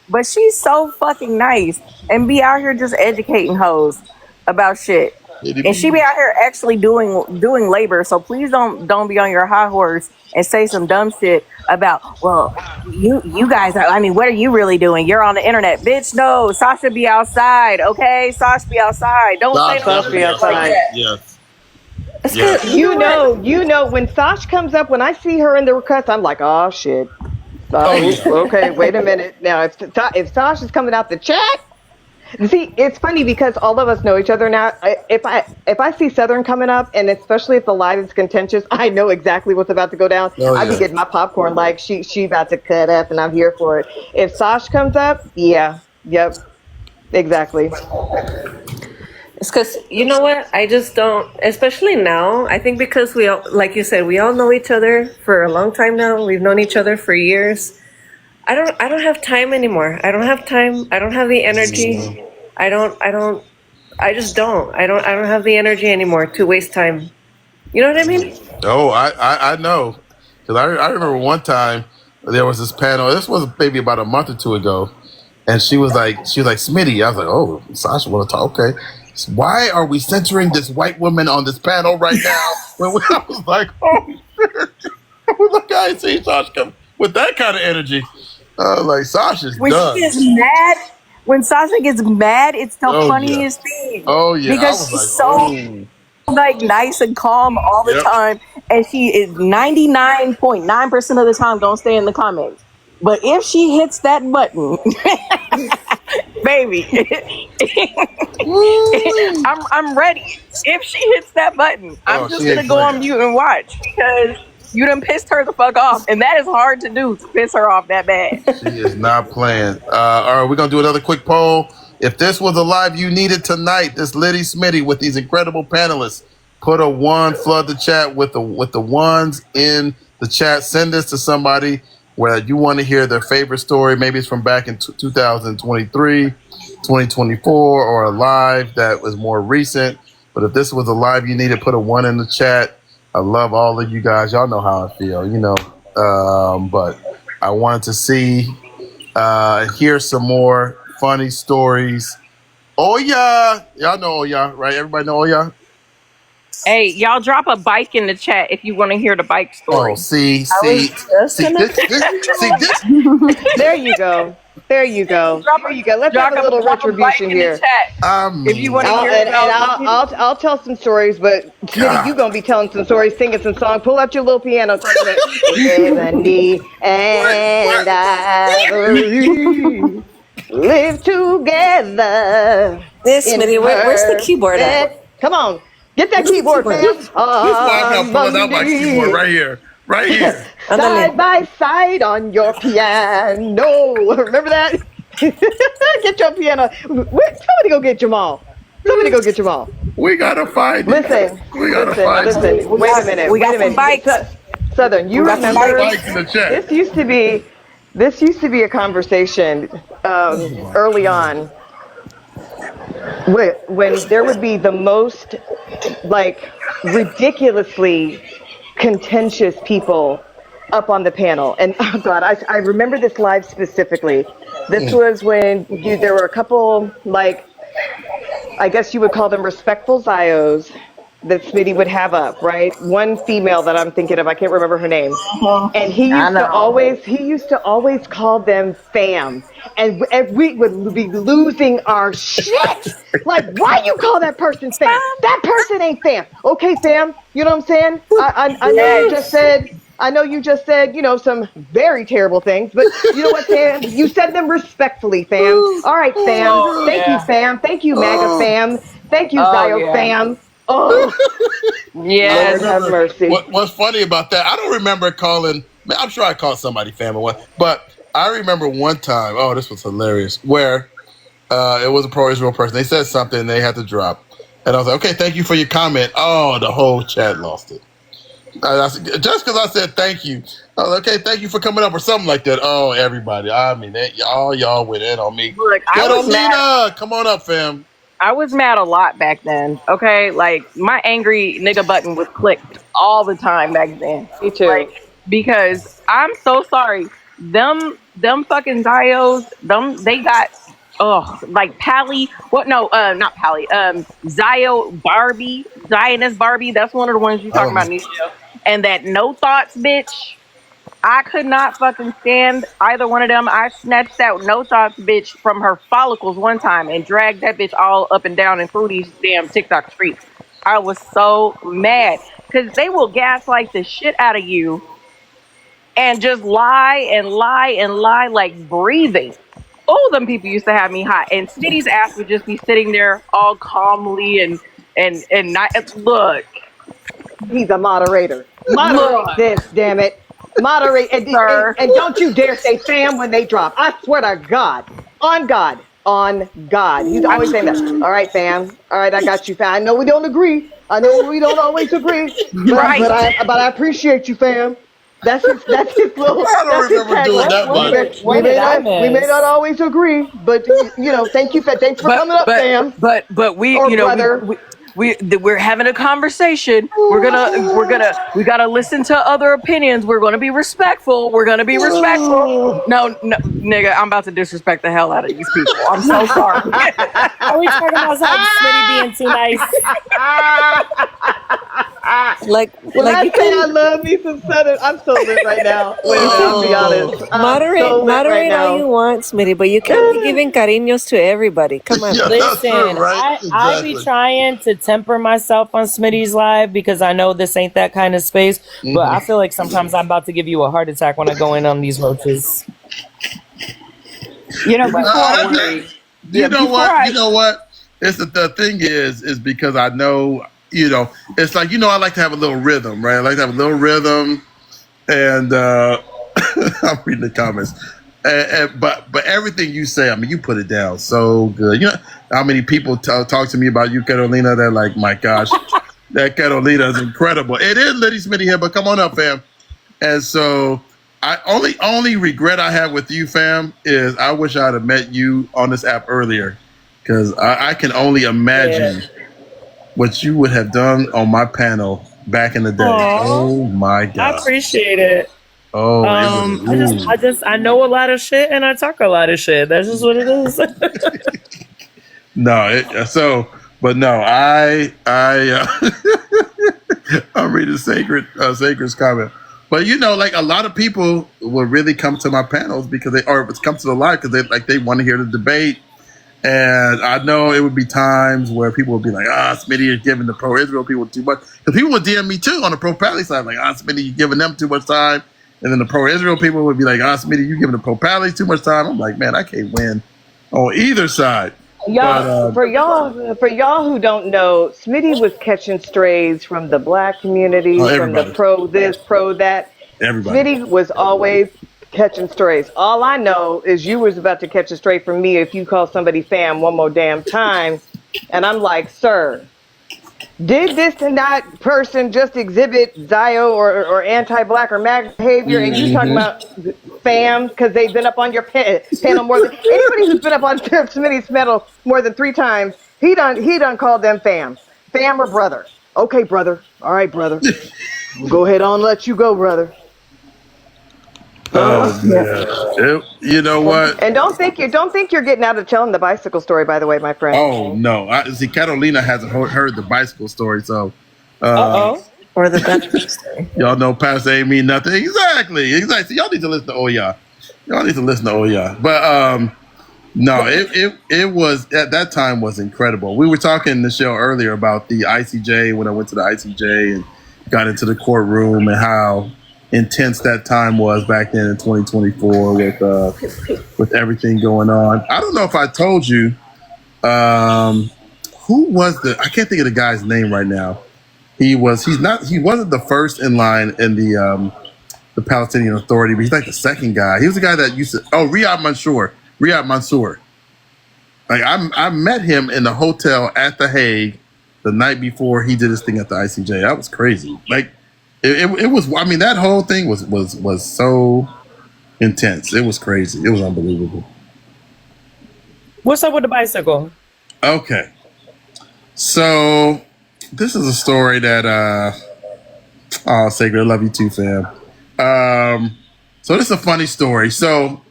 but she's so fucking nice and be out here just educating hoes about shit. And she be out here actually doing labor. So please don't be on your high horse and say some dumb shit about, well, you guys are, what are you really doing? You're on the internet. Bitch, no, Sasha be outside, okay? Sasha be outside. Don't say Sasha be outside. Yes. You know, when Sash comes up, when I see her in the request, I'm like, oh shit. Okay, wait a minute. Now, if Sash is coming out the chat, See, it's funny because all of us know each other now. If I see Southern coming up, and especially if the live is contentious, I know exactly what's about to go down. I'd be getting my popcorn like she about to cut up, and I'm here for it. If Sash comes up, yep, exactly. It's because, you know what? I just don't, especially now, I think because we all, like you said, we all know each other for a long time now. We've known each other for years. I don't have time anymore. I don't have time. I don't have the energy. I just don't. I don't have the energy anymore to waste time. You know what I mean? Oh, I know. Because I remember one time there was this panel. This was maybe about a month or two ago. And she was like, Smitty. I was like, oh, Sasha want to talk. Okay. Why are we centering this white woman on this panel right now? I was like, oh, shit. I was like, I ain't seen Sasha come with that kind of energy. Like, Sasha's when done. she gets mad, when Sasha gets mad, it's the funniest thing. Oh, yeah. Because she's so like nice and calm all the time. And she is 99.9% of the time don't stay in the comments. But if she hits that button, baby, I'm ready. If she hits that button, I'm just gonna go on mute and watch because you done pissed her the fuck off, and that is hard to do, to piss her off that bad. She is not playing. All right, we're gonna do another quick poll. If this was a live you needed tonight, this Litty Smitty with these incredible panelists, put a 1, flood the chat with the ones in the chat. Send this to somebody where you want to hear their favorite story. Maybe it's from back in 2023, 2024, or a live that was more recent. But if this was a live you needed, put a 1 in the chat. I love all of you guys. Y'all know how I feel, you know. But I wanted to see, hear some more funny stories. Oh, yeah. Y'all know Oh, yeah, right? Everybody know Oh, yeah? Hey, y'all drop a bike in the chat if you want to hear the bike story. Oh, see. This. There you go. There you go. Let's have a little retribution here. If you want to hear and I'll tell some stories, but Smitty, you gonna be telling some stories, singing some songs. Pull out your little piano. Ebony and Ivory live together. This Smitty, where's the keyboard at? Come on. Get that keyboard, fam. This is why I'm not pulling out my keyboard right here. Right here. Side by side on your piano. Remember that? Get your piano. Somebody go get Jamal. We gotta find it. Listen. Wait a minute. We got some bikes. Southern, you remember? Bikes in the chat. This used to be a conversation early on. When there would be the most like ridiculously contentious people up on the panel, and oh god, I remember this live specifically. This was when there were a couple, like, I guess you would call them respectful Zios that Smitty would have up, right? One female that I'm thinking of, I can't remember her name, and he used to always call them fam, and we would be losing our shit. Like, why you call that person fam? That person ain't fam. Okay, fam. You know what I'm saying? I know you just said. I know you just said, you know, some very terrible things, but you know what, fam? You said them respectfully, fam. All right, fam. Thank you, fam. Thank you, MAGA fam. Thank you, Zio fam. Oh, yeah. Lord have mercy. What's funny about that? I don't remember calling. I'm sure I called somebody fam or what, but I remember one time. Oh, this was hilarious. Where it was a pro-Israel person. They said something they had to drop, and I was like, "Okay, thank you for your comment." Oh, the whole chat lost it. Just because I said thank you. I was like, okay, thank you for coming up or something like that. Oh, everybody. I mean, all y'all went in on me. Look, come on up, fam. I was mad a lot back then. Okay, like my angry nigga button was clicked all the time back then. Me too. Like, because I'm so sorry. Them fucking Zios, they got like Pally. What? No, not Pally. Zionist Barbie. That's one of the ones you talking about, Nisha. And that no thoughts bitch. I could not fucking stand either one of them. I snatched that no thoughts bitch from her follicles one time and dragged that bitch all up and down and through these damn TikTok streets. I was so mad because they will gaslight the shit out of you and just lie and lie and lie like breathing. all of them people used to have me hot, and Smitty's ass would just be sitting there all calmly and not look. He's a moderator. Moderate this, damn it. Moderate and don't you dare say fam when they drop. I swear to God. On God. On God. He's always saying that. All right, fam. All right, I got you, fam. I know we don't agree. I know we don't always agree. But, but I appreciate you, fam. That's his little. I don't remember doing that much. We may not always agree, but thank you, thanks for coming up, fam. But we, brother. We're having a conversation. We gotta listen to other opinions. We're gonna be respectful. No, nigga, I'm about to disrespect the hell out of these people. I'm so sorry. Are we talking about Smitty being too nice? I love me some Southern. I'm so lit right now. I'll be honest. Moderate all you want, Smitty, but you can't be giving cariños to everybody. Come on. Listen, I be trying to temper myself on Smitty's live because I know this ain't that kind of space, but I feel like sometimes I'm about to give you a heart attack when I go in on these roaches. You know what? It's the thing is because I know, it's like, I like to have a little rhythm, right? I like to have a little rhythm, and I'm reading the comments. But everything you say, I mean, you put it down so good. You know how many people talk to me about you, Carolina? They're like, my gosh, that Carolina is incredible. It is Litty Smitty here, but come on up, fam. And so I only regret I have with you, fam, is I wish I'd have met you on this app earlier, because I can only imagine what you would have done on my panel back in the day. Aww. Oh my God. I appreciate it. Oh, I know a lot of shit and I talk a lot of shit. That's just what it is. I'm reading Sacred's comment. But like a lot of people will really come to my panels because come to the live because they want to hear the debate. And I know it would be times where people would be like, Smitty is giving the pro-Israel people too much. Because people would DM me too on the pro-Pally side, like, Smitty, you're giving them too much time. And then the pro-Israel people would be like, Smitty, you giving the pro-Pally too much time. I'm like, man, I can't win on either side. Y'all, for y'all who don't know, Smitty was catching strays from the black community, from the pro this, pro that. Everybody. Smitty was always catching strays. All I know is you was about to catch a stray from me if you call somebody fam one more damn time. And I'm like, sir, did this and that person just exhibit Zio or anti-black or MAG behavior? And you talking about fam because they've been up on your panel more than anybody who's been up on Smitty's panel more than 3 times. He done called them fam or brother. Okay, brother. All right, brother. We'll go ahead on and let you go, brother. You know what? And don't think you're getting out of telling the bicycle story, by the way, my friend. Oh no! See, Catalina hasn't heard the bicycle story, so. Or the Dutch story. Y'all know Pastor ain't mean nothing. Exactly. Y'all need to listen to Oya. But no, it was at that time was incredible. We were talking in the show earlier about the ICJ when I went to the ICJ and got into the courtroom and how intense that time was back then in 2024 with everything going on. I don't know if I told you who was I can't think of the guy's name right now. He wasn't the first in line in the Palestinian Authority, but he's like the second guy. He was the guy that used to Riyad Mansour. Like I met him in the hotel at The Hague the night before he did his thing at the ICJ. That was crazy. Like It was. I mean, that whole thing was so intense. It was crazy. It was unbelievable. What's up with the bicycle? Okay, so this is a story that. Sacred, I love you too, fam. So this is a funny story. So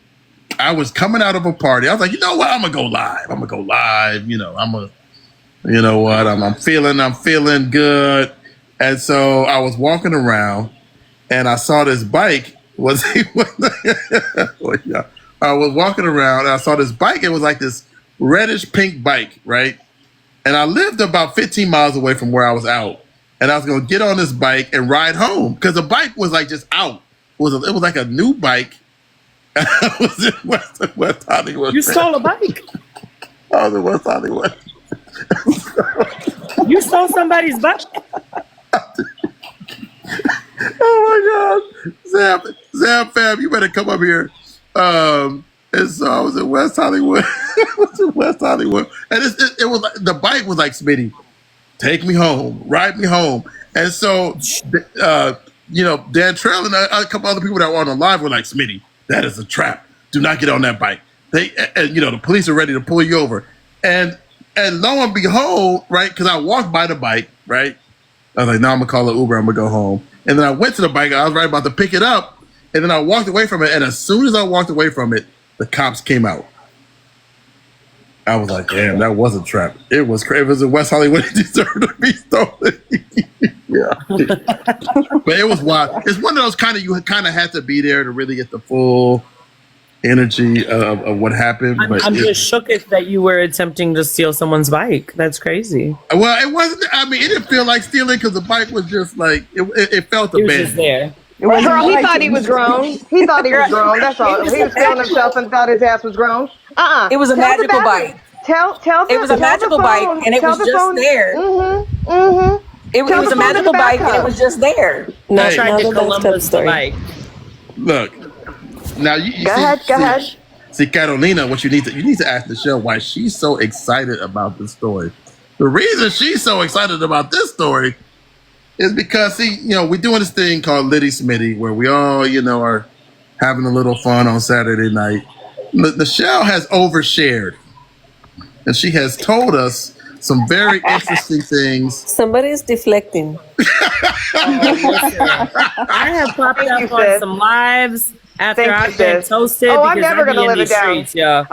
I was coming out of a party. I was like, you know what? I'm gonna go live. You know what? I'm feeling good. And so I was walking around, and I saw this bike. I was walking around, and I saw this bike. It was like this reddish pink bike, right? And I lived about 15 miles away from where I was out, and I was going to get on this bike and ride home because the bike was like just out. It was like a new bike, I was in West Hollywood. You stole a bike. I was in West Hollywood. You stole somebody's bike. Oh my God, Zam fam, you better come up here. And so I was in West Hollywood. I was in West Hollywood, and it was like, the bike was like, Smitty, take me home, ride me home. And so, Dan Trail and a couple other people that were on the live were like, Smitty, that is a trap. Do not get on that bike. The police are ready to pull you over. And lo and behold, right, because I walked by the bike, right? I was like, now I'm gonna call an Uber, I'm gonna go home. And then I went to the bike, I was right about to pick it up, and then I walked away from it, and as soon as I walked away from it, the cops came out. I was like, damn, that was a trap. It was crazy. It was in West Hollywood. It deserved to be stolen. Yeah. But it was wild. It's one of those you kind of had to be there to really get the full energy of what happened. I'm just shook that you were attempting to steal someone's bike. That's crazy. Well, it wasn't. I mean, it didn't feel like stealing because the bike was just like, it felt abandoned. It was just there. Girl, he thought he was grown. He thought he was grown. That's all. He was feeling himself and thought his ass was grown. It was a magical bike. It was a magical bike, and it was just there. It was a magical bike, and it was just there. No, I tried to Columbus the bike. Look, now you go ahead. See, Carolina, what you need to ask the show why she's so excited about this story. The reason she's so excited about this story is because, we're doing this thing called Litty Smitty, where we all, are having a little fun on Saturday night. Michelle has overshared, and she has told us some very interesting things. Somebody's deflecting. I have popped up on some lives after I've been toasted I'm never because gonna I be in live these it down. streets, yeah.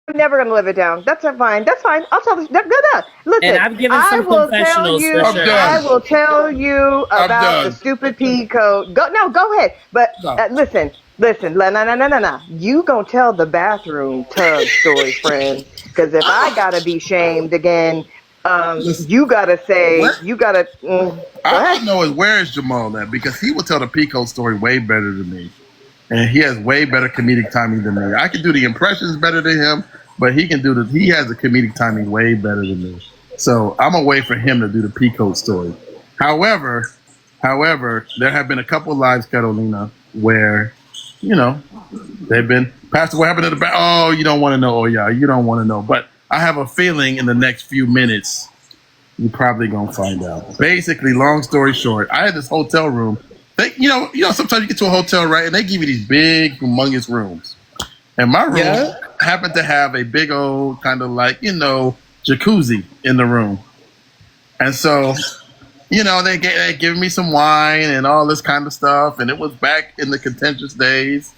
I'm never going to live it down. That's fine. That's fine. I'll tell you. Listen, And I've given some confessionals for sure. I will tell you about the stupid pea code. Go ahead. But listen. No. You going to tell the bathroom tub story, friend. Because if I got to be shamed again, you got to say, I don't know where is Jamal at, because he will tell the pea code story way better than me. And he has way better comedic timing than me. I can do the impressions better than him, but he has the comedic timing way better than me. So I'm gonna wait for him to do the Peacoat story. However, there have been a couple of lives, Carolina, where, they've been, Pastor, what happened to the back? Oh, you don't want to know. Oh yeah, you don't want to know. But I have a feeling in the next few minutes, you're probably gonna find out. Basically, long story short, I had this hotel room. Sometimes you get to a hotel, right, and they give you these big, humongous rooms. And my room happened to have a big old kind of jacuzzi in the room. And so, they gave me some wine and all this kind of stuff. And it was back in the contentious days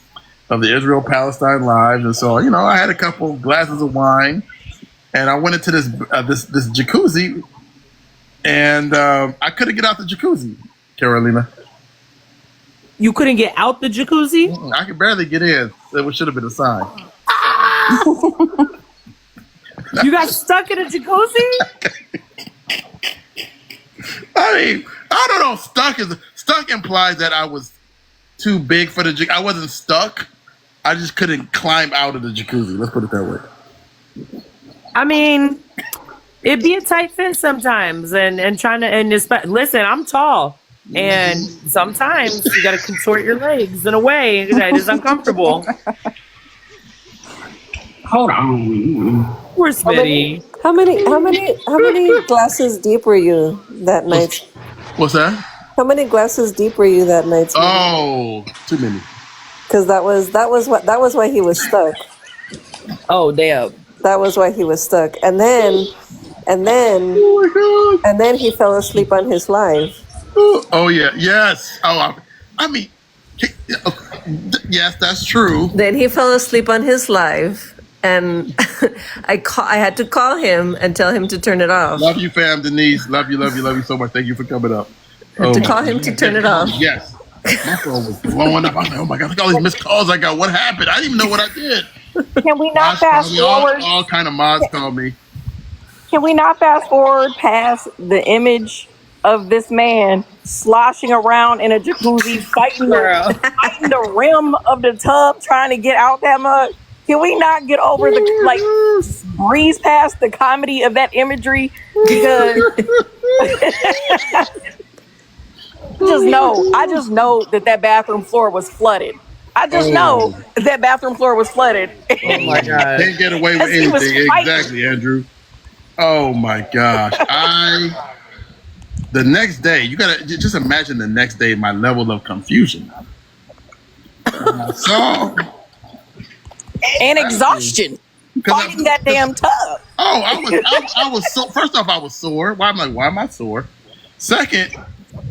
of the Israel-Palestine lives. And so, I had a couple glasses of wine, and I went into this jacuzzi, and I couldn't get out the jacuzzi, Carolina. You couldn't get out the jacuzzi? I could barely get in. That should have been a sign. You got stuck in a jacuzzi? I mean, I don't know. Stuck implies that I was too big for the jacuzzi. I wasn't stuck. I just couldn't climb out of the jacuzzi. Let's put it that way. I mean, it'd be a tight fit sometimes, listen, I'm tall. And sometimes you got to contort your legs in a way that is uncomfortable. Hold on. Poor Smitty. How many glasses deep were you that night? What's that? How many glasses deep were you that night? Smitty? Oh, too many. Because that was why he was stuck. Oh damn. That was why he was stuck. And then he fell asleep on his live. Oh yeah, yes. Oh, I mean, yes, that's true. Then he fell asleep on his live, and I had to call him and tell him to turn it off. Love you, fam, Denise. Love you so much. Thank you for coming up. I had to call him to turn it off. Yes, my phone was blowing up. I was like, oh my god, look at all these missed calls I got. What happened? I didn't even know what I did. Can we not fast forward? All kind of mods call me. Can we not fast forward past the image of this man sloshing around in a jacuzzi, fighting the rim of the tub, trying to get out that mug. Can we not get over breeze past the comedy of that imagery? Because I just know that bathroom floor was flooded. I just know that bathroom floor was flooded. Oh my God! Can't get away with anything. Exactly, Andrew. Oh my gosh! The next day, you gotta just imagine the next day. My level of confusion. And exhaustion. Fighting that damn tub. Oh, I was so. First off, I was sore. Why am I sore? Second,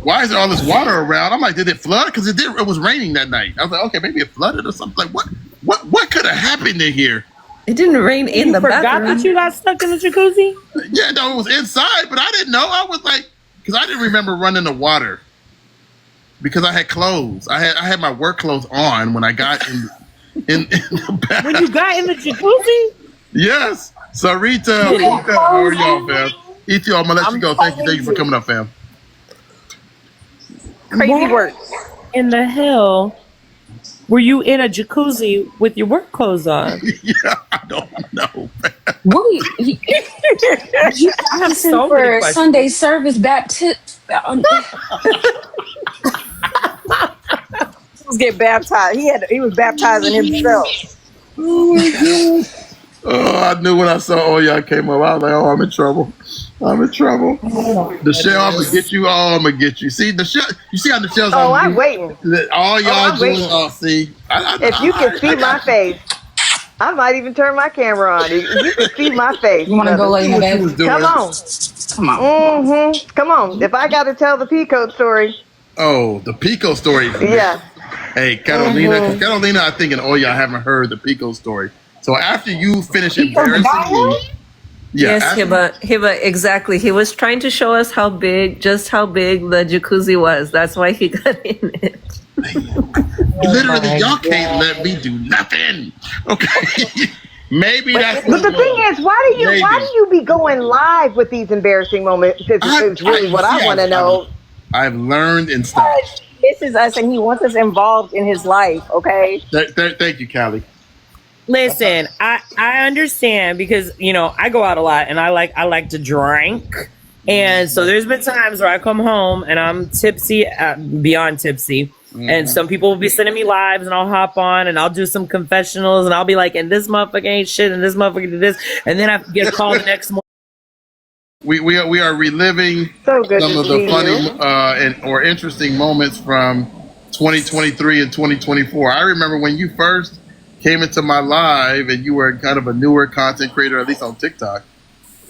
why is there all this water around? I'm like, did it flood? Because it did. It was raining that night. I was like, okay, maybe it flooded or something. Like, what could have happened in here? It didn't rain in the bathroom. Forgot that you got stuck in the jacuzzi? Yeah, no, it was inside, but I didn't know. I was like, because I didn't remember running the water because I had clothes. I had my work clothes on when I got in the bath. When you got in the jacuzzi? Yes. Sarita, how are y'all, fam? Ethiopia, I'm gonna let you go. Thank you for coming up, fam. Crazy work. In the hell were you in a jacuzzi with your work clothes on? Yeah, I don't know. Wait, you have so for Sunday service baptism. Let's get baptized. He was baptizing himself. Oh my God. Oh, I knew when I saw all y'all came up. I was like, oh, I'm in trouble. The shell, I'm gonna get you. Oh, I'm gonna get you. See the shell. You see how the shell's on. Oh, I'm waiting. All y'all doing. Oh, see. If you can see my face, I might even turn my camera on. If you can see my face, You want to go lay in bed? Come on. Mm-hmm. Come on. If I got to tell the peacoat story. Oh, the Pico story. Yeah. Hey, Carolina, I think, and all y'all haven't heard the Pico story. So after you finish embarrassing me. Yeah, yes, Hiba, exactly. He was trying to show us just how big the jacuzzi was. That's why he got in it. Literally, y'all can't let me do nothing. Okay. Maybe that's. But the thing is, why do you be going live with these embarrassing moments? It's really what I want to know. I've learned and stopped. This is us, and he wants us involved in his life. Okay. Thank you, Callie. Listen, I understand because I go out a lot and I like to drink, and so there's been times where I come home and I'm tipsy, beyond tipsy, and some people will be sending me lives and I'll hop on and I'll do some confessionals and I'll be like, and this motherfucker ain't shit and this motherfucker did this, and then I get a call the next morning. We are reliving some of the funny or interesting moments from 2023 and 2024. I remember when you first came into my live and you were kind of a newer content creator, at least on TikTok,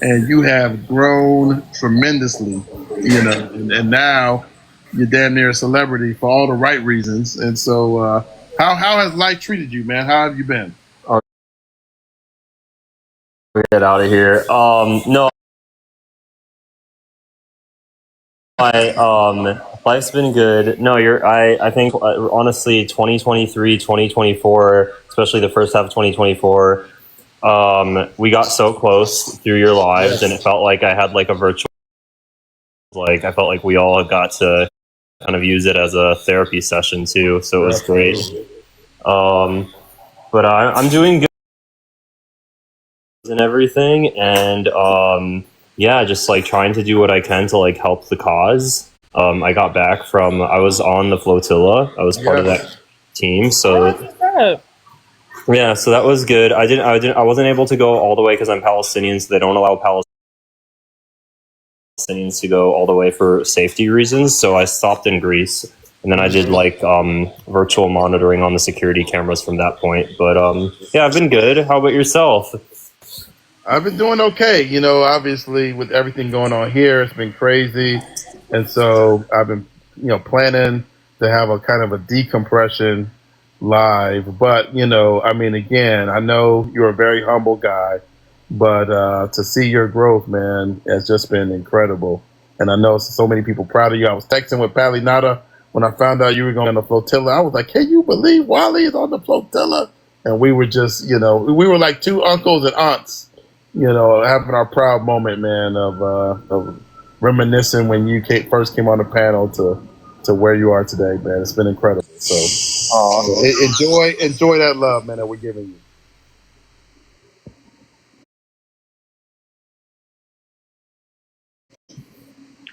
and you have grown tremendously, and now you're damn near a celebrity for all the right reasons. And so how has life treated you, man? How have you been? Get out of here. No, life's been good. No, I think honestly 2023, 2024, especially the first half of 2024, we got so close through your lives, and it felt like I had like a virtual, I felt like we all got to kind of use it as a therapy session too, so it was great. But I'm doing good and everything, and yeah, just like trying to do what I can to like help the cause. I got back I was on the flotilla. I was part of that team. So yeah, so that was good. I wasn't able to go all the way because I'm Palestinian, so they don't allow Palestinians to go all the way for safety reasons. So I stopped in Greece, and then I did like virtual monitoring on the security cameras from that point. But yeah, I've been good. How about yourself? I've been doing okay. Obviously with everything going on here, it's been crazy. And so I've been, planning to have a kind of a decompression live. But, again, I know you're a very humble guy, but to see your growth, man, has just been incredible. And I know so many people proud of you. I was texting with Pally Nada when I found out you were going on the flotilla. I was like, can you believe Wally is on the flotilla? And we were just, we were like two uncles and aunts, having our proud moment, man, of reminiscing when you first came on the panel to where you are today, man. It's been incredible. So enjoy that love, man, that we're giving you.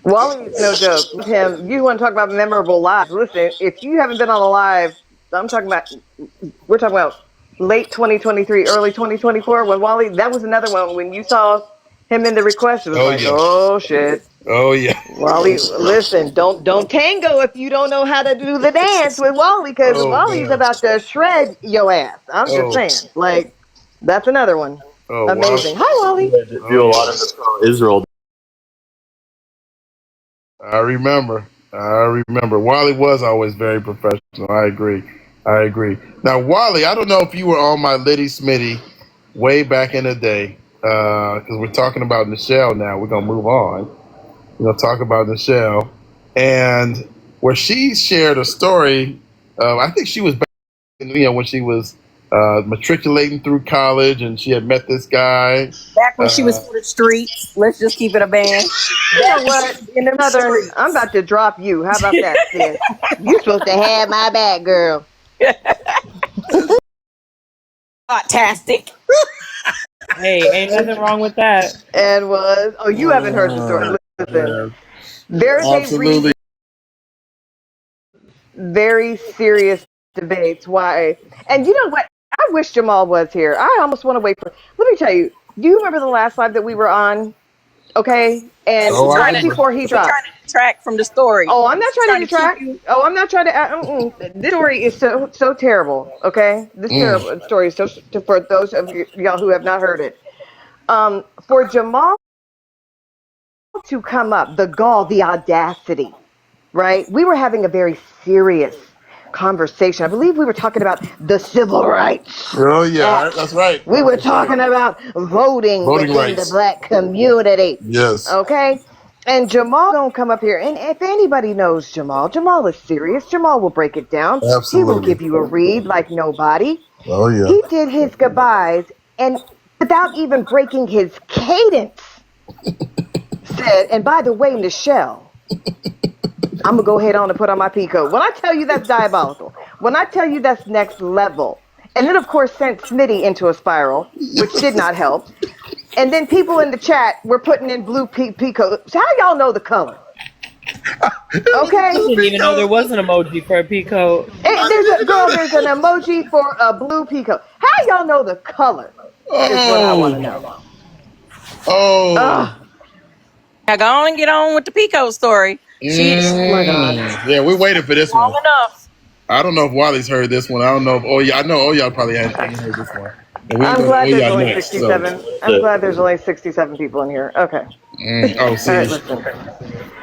Wally's no joke. Him, you want to talk about memorable lives? Listen, if you haven't been on a live, we're talking about late 2023, early 2024. When Wally, that was another one. When you saw him in the request, it was oh shit. Oh yeah. Wally, listen, don't tango if you don't know how to do the dance with Wally, because Wally's about to shred your ass. I'm just saying, like, that's another one. Amazing. Wow. Hi, Wally. Do a lot of the Israel. I remember. Wally was always very professional. I agree. Now, Wally, I don't know if you were on my Litty Smitty way back in the day, because we're talking about Nichelle now. We're going to move on. We're going to talk about Nichelle. And where she shared a story, I think she was back, when she was matriculating through college, and she had met this guy. Back when she was for the streets. Let's just keep it a band. You know what? In the Southern, I'm about to drop you. How about that, sis? You supposed to have my back, girl. Fantastic. Hey, ain't nothing wrong with that. And you haven't heard the story. Listen, there's a reason. Very serious debates. Why? And you know what? I wish Jamal was here. I almost want to wait for. Let me tell you. Do you remember the last live that we were on? Okay, and right before he dropped. Trying to detract from the story. Oh, I'm not trying to detract. Oh, I'm not trying to. This story is so terrible. Okay, this terrible story is so for those of y'all who have not heard it. For Jamal to come up, the gall, the audacity, right? We were having a very serious conversation. I believe we were talking about the civil rights. Oh yeah, that's right. We were talking about voting within rights. The black community. Yes. Okay. And Jamal don't come up here. And if anybody knows Jamal is serious. Jamal will break it down. Absolutely. He will give you a read like nobody. Oh yeah. He did his goodbyes and without even breaking his cadence said, and by the way, Nichelle, I'm going to go ahead on and put on my peacoat. When I tell you that's diabolical, when I tell you that's next level, and then, of course, sent Smitty into a spiral, which did not help. And then people in the chat were putting in blue peacoats. How y'all know the color? Okay? I didn't even know there was an emoji for a peacoat. There's an emoji for a blue peacoat. How y'all know the color? Is what I want to know. Now go on and get on with the Pico story. Oh my God. Yeah, we're waiting for this one. Enough. I don't know if Wally's heard this one. I don't know if I know y'all probably hadn't heard this one. I'm glad there's only 67. I'm glad there's only 67 people in here. Okay. See.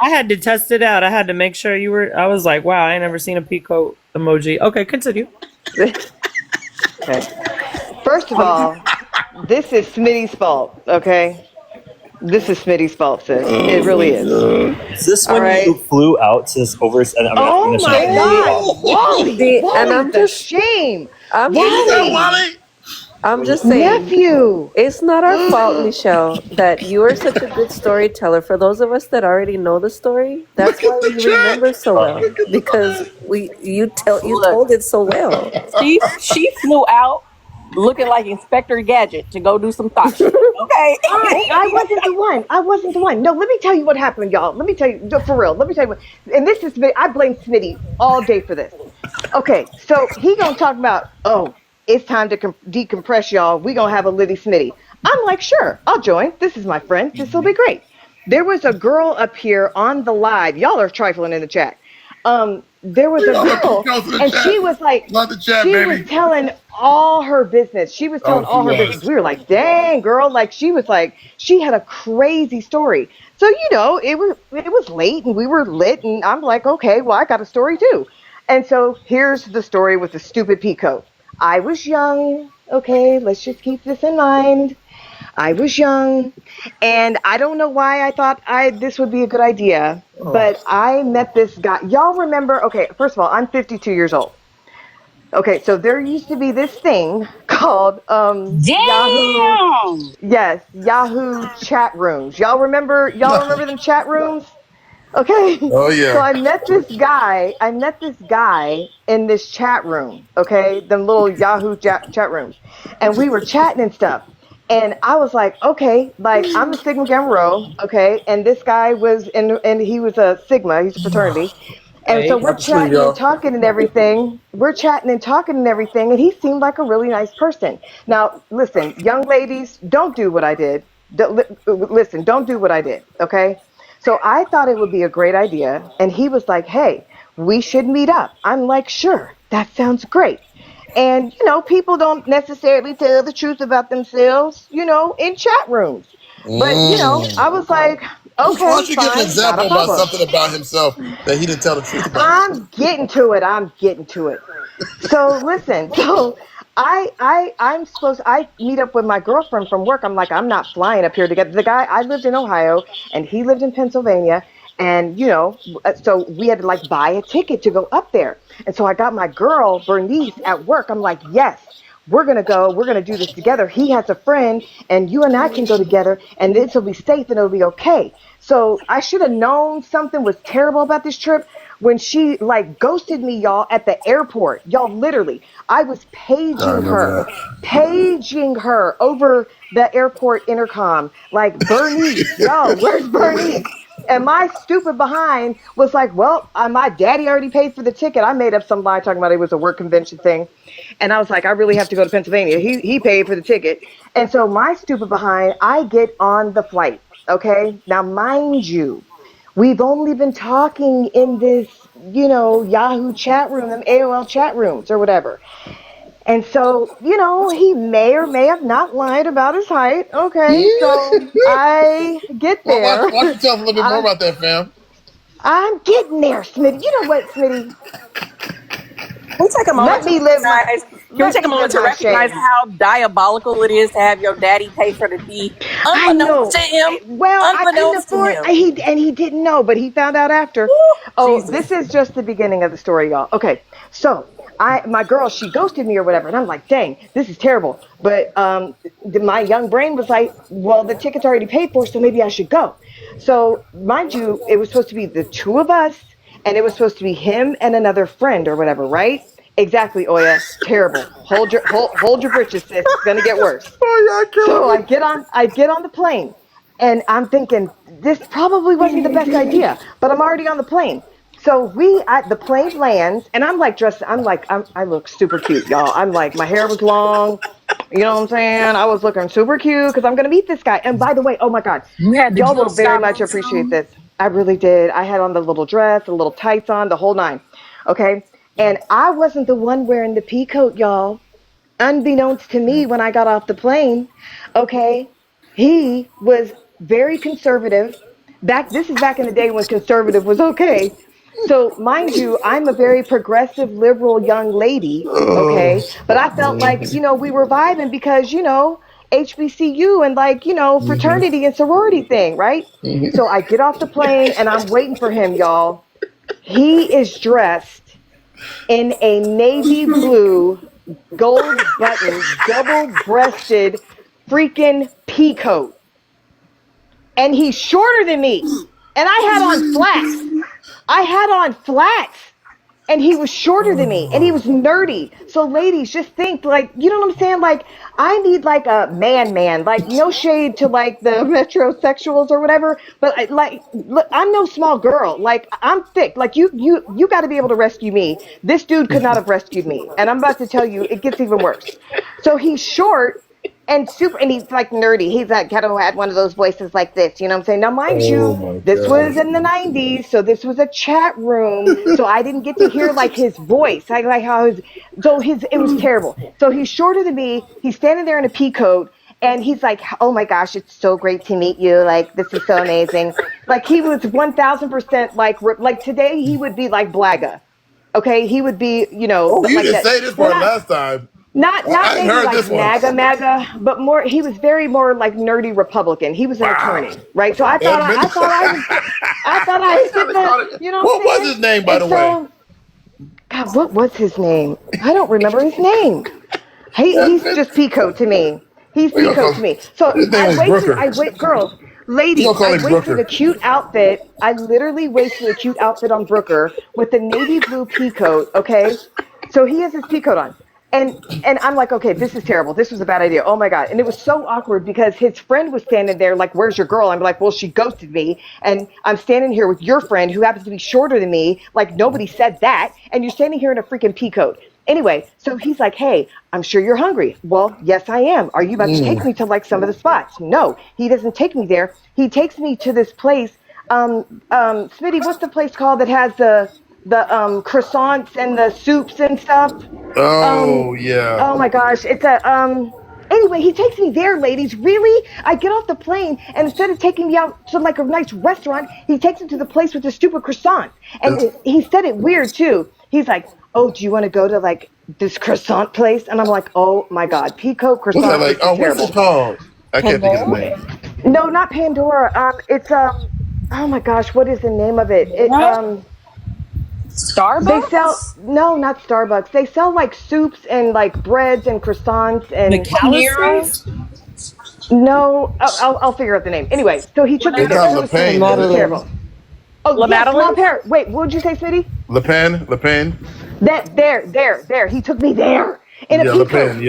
I had to test it out. I had to make sure you were. I was like, wow, I ain't never seen a peacoat emoji. Okay, continue. Okay. First of all, this is Smitty's fault. Okay. This is Smitty's fault, sis. It really is. Is this when you flew out to over? Oh my God, Wally! And I'm just shame. I'm just saying, nephew. It's not our fault, Nichelle, that you are such a good storyteller. For those of us that already know the story, that's why we remember so well, because you told it so well. She flew out looking like Inspector Gadget to go do some thoughts. Okay. I wasn't the one. No, let me tell you what happened, y'all. Let me tell you, for real. Let me tell you what. And this is, I blame Smitty all day for this. Okay, so he gonna talk about, it's time to decompress, y'all. We gonna have a Litty Smitty. I'm like, sure, I'll join. This is my friend. This will be great. There was a girl up here on the live. Y'all are trifling in the chat. There was a girl, and she was like, was telling all her business. She was telling all her business. We were like, dang, girl. Like, she was like, she had a crazy story. So, it was late and we were lit, and I'm like, okay, well, I got a story too. And so here's the story with the stupid peacoat. I was young. Okay, let's just keep this in mind. I was young, and I don't know why I thought this would be a good idea, but I met this guy. Y'all remember? Okay, first of all, I'm 52 years old. Okay, so there used to be this thing called Yahoo. Damn. Yes, Yahoo chat rooms. Y'all remember? Y'all remember them chat rooms? Okay. Oh So yeah. I met this guy. I met this guy in this chat room. Okay, them little Yahoo chat rooms, and we were chatting and stuff. And I was like, okay, like I'm a Sigma Gamma Rho, okay, and this guy was and he was a Sigma. He's a fraternity. And so we're About to sleep, chatting and y'all. talking and everything. We're chatting and talking and everything. And he seemed like a really nice person. Now, listen, young ladies, don't do what I did. Listen, don't do what I did. Okay. So I thought it would be a great idea. And he was like, hey, we should meet up. I'm like, sure, that sounds great. And, people don't necessarily tell the truth about themselves, in chat rooms. But, I was like, Why okay, don't you give an fine, not a example about problem. something about himself that he didn't tell the truth about? I'm getting to it. I'm getting to it. So listen, so I meet up with my girlfriend from work. I'm like, I'm not flying up here to get the guy. I lived in Ohio and he lived in Pennsylvania. And, so we had to like buy a ticket to go up there. And so I got my girl, Bernice, at work. I'm like, yes, we're going to go. We're going to do this together. He has a friend and you and I can go together and this will be safe and it'll be okay. So I should have known something was terrible about this trip when she like ghosted me, y'all, at the airport. Y'all, literally, I was I remember paging her over the airport intercom, like, Bernice, yo, where's Bernice? And my stupid behind was like, well, my daddy already paid for the ticket. I made up some lie talking about it was a work convention thing. And I was like, I really have to go to Pennsylvania. He paid for the ticket. And so my stupid behind, I get on the flight. Okay. Now, mind you, we've only been talking in this, Yahoo chat room, them AOL chat rooms or whatever. And so, he may or may have not lied about his height. Okay. So I get Well, why there. don't you tell us a little bit more about that, fam? I'm getting there, Smitty. You know what, Smitty? Can we take a moment to recognize? Can we take a moment to recognize how diabolical it is to have your daddy pay for the tea, unbeknownst to him? Well, I couldn't afford. He didn't know, but he found out after. Jesus. This is just the beginning of the story, y'all. Okay, so my girl, she ghosted me or whatever, and I'm like, dang, this is terrible. But my young brain was like, well, the ticket's already paid for, so maybe I should go. So mind you, it was supposed to be the two of us. And it was supposed to be him and another friend or whatever, right? Exactly, Oya. Terrible. Hold your britches, sis. It's gonna get worse. So I get on the plane, and I'm thinking this probably wasn't the best idea, but I'm already on the plane. So the plane lands, and I'm like dressed. I look super cute, y'all. I'm like, my hair was long. You know what I'm saying? I was looking super cute because I'm gonna meet this guy. And by the way, oh my God, y'all will very much appreciate this. I really did. I had on the little dress, the little tights on, the whole nine. Okay. And I wasn't the one wearing the pea coat, y'all. Unbeknownst to me when I got off the plane. Okay. He was very conservative. This is back in the day when conservative was okay. So mind you, I'm a very progressive, liberal young lady. Okay. But I felt like, we were vibing because, HBCU and fraternity and sorority thing, right? So I get off the plane and I'm waiting for him, y'all. He is dressed in a navy blue, gold button, double-breasted freaking pea coat. And he's shorter than me. And I had on flats. And he was shorter than me, and he was nerdy. So ladies, just think, you know what I'm saying? I need a man, no shade to the metrosexuals or whatever, but look, I'm no small girl. I'm thick. You got to be able to rescue me. This dude could not have rescued me. And I'm about to tell you, it gets even worse. So he's short and he's nerdy. He's kind of had one of those voices like this, you know what I'm saying? Now, mind you, this was in the 90s, so this was a chat room, so I didn't get to hear his voice. It was terrible. So he's shorter than me. He's standing there in a pea coat, and he's like, oh my gosh, it's so great to meet you. This is so amazing. He was 1000% today he would be like Blaga. Okay, he would be, you didn't say this part last time. Not maybe MAGA, but more. He was very more nerdy Republican. He was an attorney, right? So I thought I fit the. You know what was his name, by the way? God, what was his name? I don't remember his name. He's just Pico to me. He's Pico to me. So girls, ladies, I wasted a cute outfit. I literally wasted a cute outfit on Brooker with the navy blue pea coat, okay? So he has his pea coat on. And I'm like, okay, this is terrible. This was a bad idea. Oh my God. And it was so awkward because his friend was standing there like, where's your girl? I'm like, well, she ghosted me. And I'm standing here with your friend who happens to be shorter than me. Like nobody said that. And you're standing here in a freaking pea coat. Anyway, so he's like, hey, I'm sure you're hungry. Well, yes, I am. Are you about to take me to like some of the spots? No, he doesn't take me there. He takes me to this place. Smitty, what's the place called that has the croissants and the soups and stuff? Oh, yeah. Oh my gosh. It's anyway, he takes me there, ladies. Really? I get off the plane and instead of taking me out to like a nice restaurant, he takes me to the place with the stupid croissant. And he said it weird too. He's like, oh, do you want to go to like this croissant place? And I'm like, oh my God, Peacoat croissant. What's that like? Oh, what's it called? I can't think of the name. No, not Pandora. It's oh my gosh, what is the name of it? Starbucks? They sell not Starbucks. They sell like soups and like breads and croissants and McAllister's? No, I'll figure out the name. Anyway, so he took me there. It was terrible. Oh, yes, La Paris. Wait, what did you say, City? Le Pen. That there. He took me there in a peacoat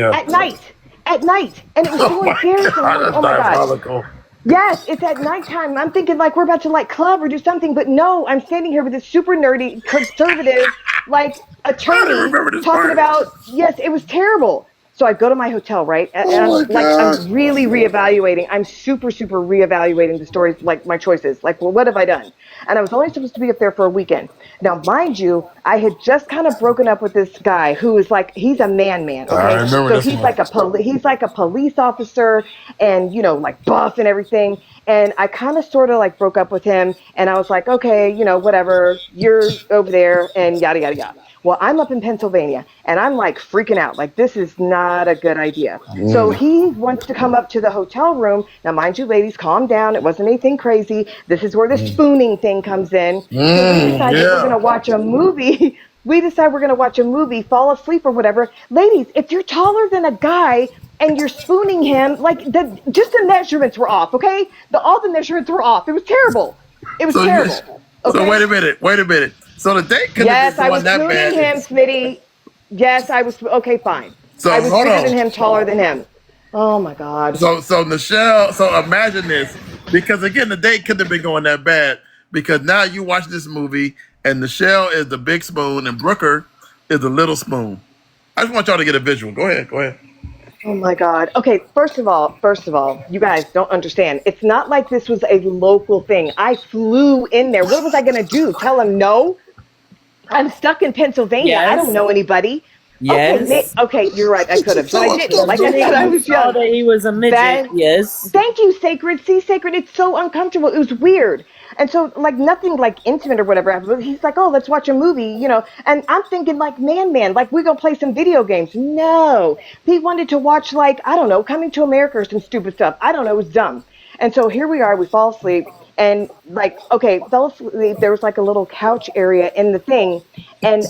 at night, and it was so embarrassing. Oh my God. Yes, it's at nighttime. I'm thinking like we're about to like club or do something, but no, I'm standing here with this super nerdy conservative like attorney talking about. Yes, it was terrible. So I go to my hotel, right? And I'm really reevaluating. I'm super reevaluating the stories, like my choices. Like, well, what have I done? And I was only supposed to be up there for a weekend. Now, mind you, I had just kind of broken up with this guy who is like, he's a man. Okay, I remember so he's like a police officer, and you know, like buff and everything. And I kind of sort of like broke up with him, and I was like, okay, you know, whatever. You're over there, and yada yada yada. Well, I'm up in Pennsylvania, and I'm like freaking out. Like, this is not a good idea. So he wants to come up to the hotel room. Now, mind you, ladies, calm down. It wasn't anything crazy. This is where the spooning thing comes in. So we decided we're going to watch a movie. We decide we're going to watch a movie, fall asleep or whatever. Ladies, if you're taller than a guy and you're spooning him, like, just the measurements were off, okay? All the measurements were off. It was terrible. It was terrible. Okay? So wait a minute. So the date couldn't have been going that bad. Yes, I was spooning him, Smitty. Yes, I was. Okay, fine. So I was bigger than him, taller than him. Oh my God. So Nichelle, so imagine this, because again, the date couldn't have been going that bad, because now you watch this movie and Nichelle is the big spoon and Brooker is the little spoon. I just want y'all to get a visual. Go ahead. Oh my God. Okay, first of all, you guys don't understand. It's not like this was a local thing. I flew in there. What was I going to do? Tell him no? I'm stuck in Pennsylvania. Yes. I don't know anybody. Yes. Okay, you're right. I could have, but I didn't. Like I said, I was young. That he was a midget. Yes. Thank you, Sacred. See, Sacred, it's so uncomfortable. It was weird. And so, like, nothing like intimate or whatever. But he's like, oh, let's watch a movie, you know. And I'm thinking, like, man, like, we're going to play some video games. No. He wanted to watch, like, I don't know, Coming to America or some stupid stuff. I don't know. It was dumb. And so here we are. We fall asleep. And, like, okay, fell asleep. There was, like, a little couch area in the thing. And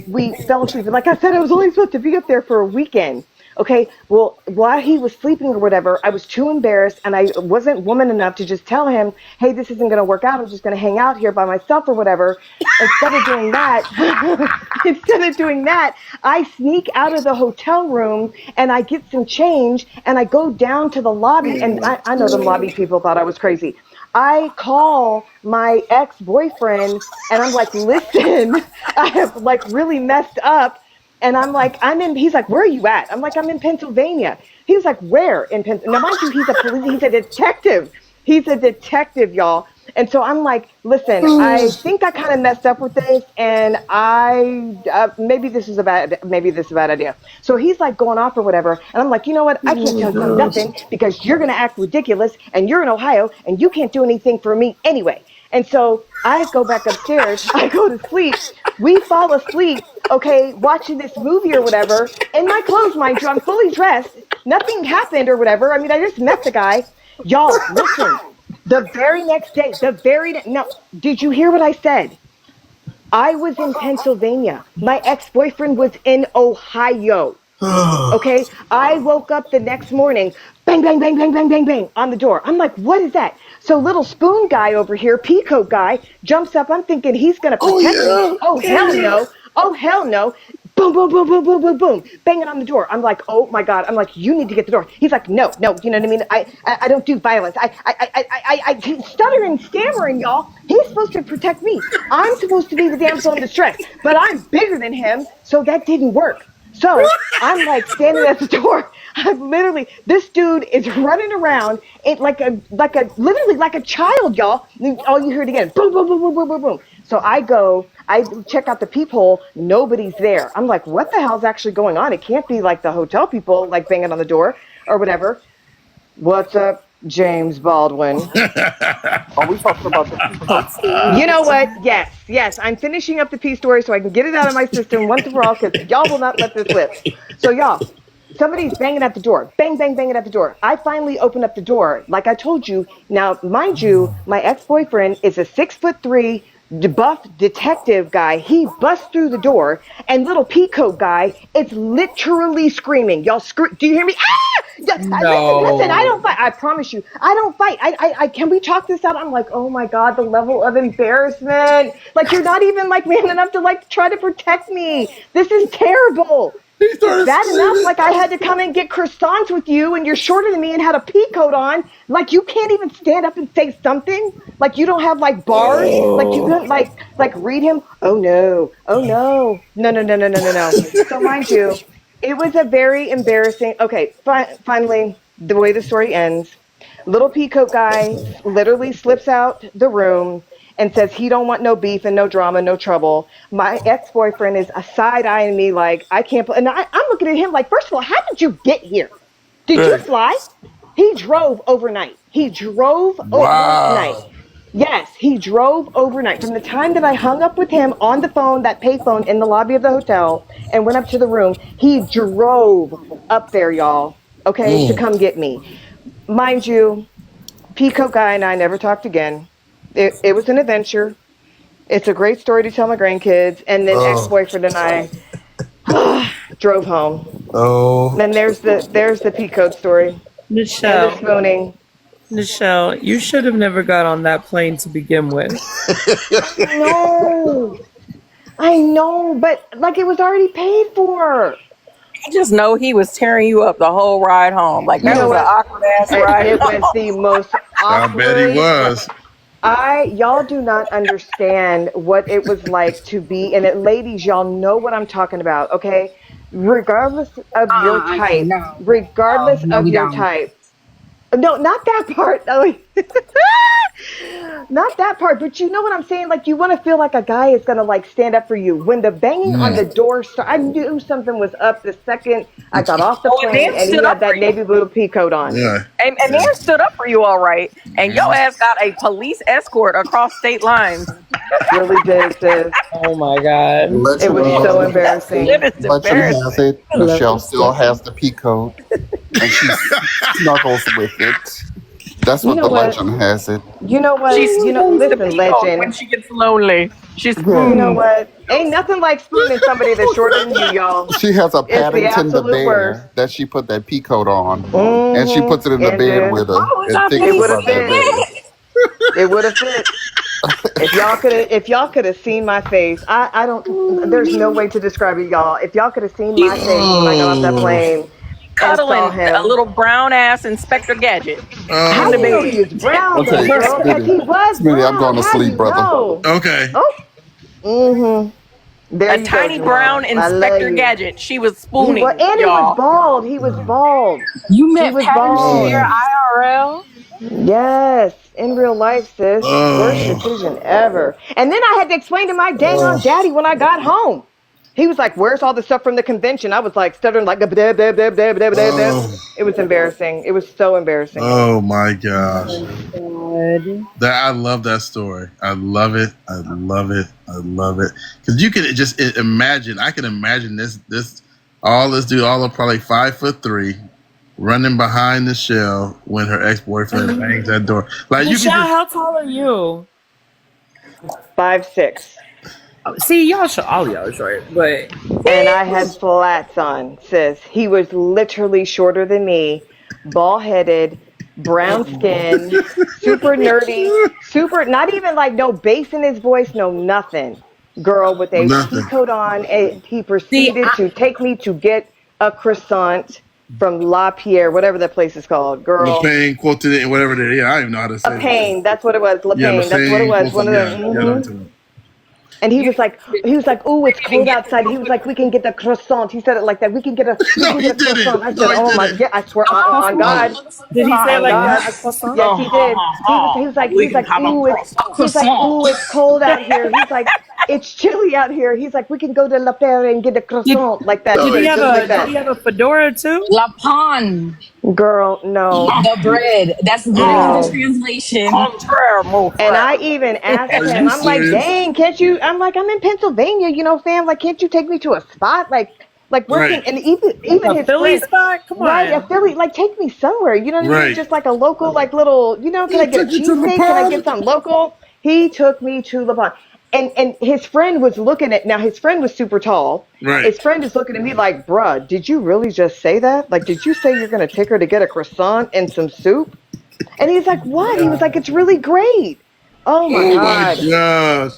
we fell asleep. And like I said, I was only supposed to be up there for a weekend. Okay, well, while he was sleeping or whatever, I was too embarrassed, and I wasn't woman enough to just tell him, hey, this isn't going to work out. I'm just going to hang out here by myself or whatever. Instead of doing that, I sneak out of the hotel room, and I get some change, and I go down to the lobby, and I know the lobby people thought I was crazy. I call my ex-boyfriend, and I'm like, listen, I have, like, really messed up. And I'm like, he's like, where are you at? I'm like, I'm in Pennsylvania. He was like, where in Pennsylvania? Now, mind you, he's a detective. He's a detective, y'all. And so I'm like, listen, I think I kind of messed up with this, and maybe this is a bad idea. So he's like going off or whatever, and I'm like, you know what? I can't tell you nothing because you're gonna act ridiculous, and you're in Ohio, and you can't do anything for me anyway. And so I go back upstairs. I go to sleep. We fall asleep, okay, watching this movie or whatever. In my clothes, mind you, I'm fully dressed. Nothing happened or whatever. I mean, I just met the guy. Y'all, listen. The very next day, no, did you hear what I said? I was in Pennsylvania. My ex-boyfriend was in Ohio. Okay, I woke up the next morning, bang, bang, bang, bang, bang, bang, bang on the door. I'm like, what is that? So little spoon guy over here, peacoat guy, jumps up. I'm thinking he's gonna protect me. Oh hell no! Oh hell no! Boom, boom, boom, boom, boom, boom, boom, banging on the door. I'm like, oh my god! I'm like, you need to get the door. He's like, no, no, you know what I mean? I don't do violence. I stutter and stammering, y'all. He's supposed to protect me. I'm supposed to be the damsel in distress, but I'm bigger than him, so that didn't work. So I'm like standing at the door. I'm literally, this dude is running around it literally like a child, y'all. All you heard again, boom, boom, boom, boom, boom, boom, boom. So I check out the peephole. Nobody's there. I'm like, what the hell's actually going on? It can't be like the hotel people like banging on the door or whatever. What's up, James Baldwin? Are we talking about the peacoat? You know what? Yes. I'm finishing up the pee story so I can get it out of my system once and for all because y'all will not let this slip. So y'all, somebody's banging at the door. Bang, bang, banging at the door. I finally open up the door. Like I told you. Now, mind you, my ex-boyfriend is a 6'3" buff detective guy. He busts through the door, and little peacoat guy is literally screaming. Y'all do you hear me? Ah! No. Listen, I don't fight. I promise you, I don't fight. I can we talk this out? I'm like, oh my god, the level of embarrassment. Like you're not even like man enough to like try to protect me. This is terrible. It's bad enough, like I had to come and get croissants with you, and you're shorter than me and had a pea coat on. Like you can't even stand up and say something. Like you don't have like bars. Like you couldn't like read him. Oh no. No. So mind you, it was a very embarrassing. Okay, finally, the way the story ends, little peacoat guy literally slips out the room and says he don't want no beef and no drama, no trouble. My ex-boyfriend is side-eyeing me like, I can't, and I'm looking at him like, first of all, how did you get here? Did you fly? He drove overnight. Overnight. Yes, he drove overnight. From the time that I hung up with him on the phone, that payphone in the lobby of the hotel, and went up to the room, he drove up there, y'all, okay, to come get me. Mind you, peacoat guy and I never talked again. It was an adventure. It's a great story to tell my grandkids. And then ex-boyfriend and I drove home. Then there's the peacoat story. Michelle. And the spooning. Michelle, you should have never got on that plane to begin with. I know, but like it was already paid for. I just know he was tearing you up the whole ride home. Like that was an awkward ass ride. It was the most awkward. I bet he was. Y'all do not understand what it was like to be in it. Ladies, y'all know what I'm talking about, okay? Regardless of your type. No, not that part. Not that part, but you know what I'm saying? Like, you want to feel like a guy is going to, like, stand up for you. When the banging on the door started, I knew something was up the second I got off the plane and he had that navy blue pea coat on. Yeah. And man stood up for you all right. And your ass got a police escort across state lines. Really did, sis. Oh, my God. It was so embarrassing. Legend has it, Michelle still has the pea coat, and she snuggles with it. That's what the legend has it. You know what? Listen, legend. When she gets lonely, she's You know what? Ain't nothing like spooning somebody that's shorter than you, y'all. She has a It's the Paddington the absolute bear worst. that she put that pea coat on, and she puts it in the And bed then- with her. and thinks It would have about that fit. bear. It would have fit. If y'all could have seen my face, I don't. There's no way to describe it, y'all. If y'all could have seen my face when I got off that plane. cuddling a little brown ass Inspector Gadget. How do you know he was brown? Okay, Girl, because he was Smitty, I'm brown. going to How sleep, you brother. know? Okay. Oh. There A you tiny go, brown Jamal. I love Inspector you. Gadget. She was He spooning. was, and he y'all. was bald. He was bald. You He met was Patterson bald. here IRL? Yes, in real life, sis. Worst decision ever. And then I had to explain to my dang on daddy when I got home. He was like, "Where's all the stuff from the convention?" I was like stuttering like a blah, blah, blah, blah, blah, blah, blah. It was embarrassing. It was so embarrassing. Oh my gosh. I love that story. I love it. I love it. I love it. Because you can just imagine. I can imagine this dude, all of probably 5'3", running behind the shell when her ex-boyfriend bangs that door. Like Michelle, how tall are you? 5'6". See, y'all should all y'all short, but And I had flats on, sis. He was literally shorter than me, bald headed, brown skin, super nerdy, super, not even like no bass in his voice, no nothing. Girl with a pea Nothing. coat on, and he proceeded to take me to get a croissant from La Pierre, whatever that place is called. Girl. LePain, quoted, whatever it is. Yeah, I don't even know how to say A it. Pain, that's what it was. La Yeah, Pain, that's what it LePain, was. One of them. yeah, that's it. And he was like, "Ooh, it's cold outside." He was like, "We can get the croissant." He said it like that. We can get a croissant. I said, "Oh my God!" I swear on God. Did he say it On like God. that? A croissant? Yes, he did. He was like, "Ooh, it's cold out here." He's like, "It's chilly out here." He's like, "We can go to La Perre and get a croissant like that." Did he Just like that. Did he have a fedora too? La Pan. Girl, no. The bread. That's literally the translation. And I even asked Are him, you I'm like, serious? dang, can't you? I'm like, I'm in Pennsylvania, you know, fam. Like, can't you take me to a spot? Like working, Right. and even A his Philly friend, spot? Come right? on. A Philly, like, take me somewhere. You know what I mean? Right. Just like a local, like little, you know, can I get a Take you to the cheesesteak? Can I pub. get something local? He took me to Le Bon. And his friend was looking at, now his friend was super tall. Right. His friend is looking at me like, bruh, did you really just say that? Like, did you say you're going to take her to get a croissant and some soup? And he's like, what? He was like, it's really great. Oh my Oh God. my gosh.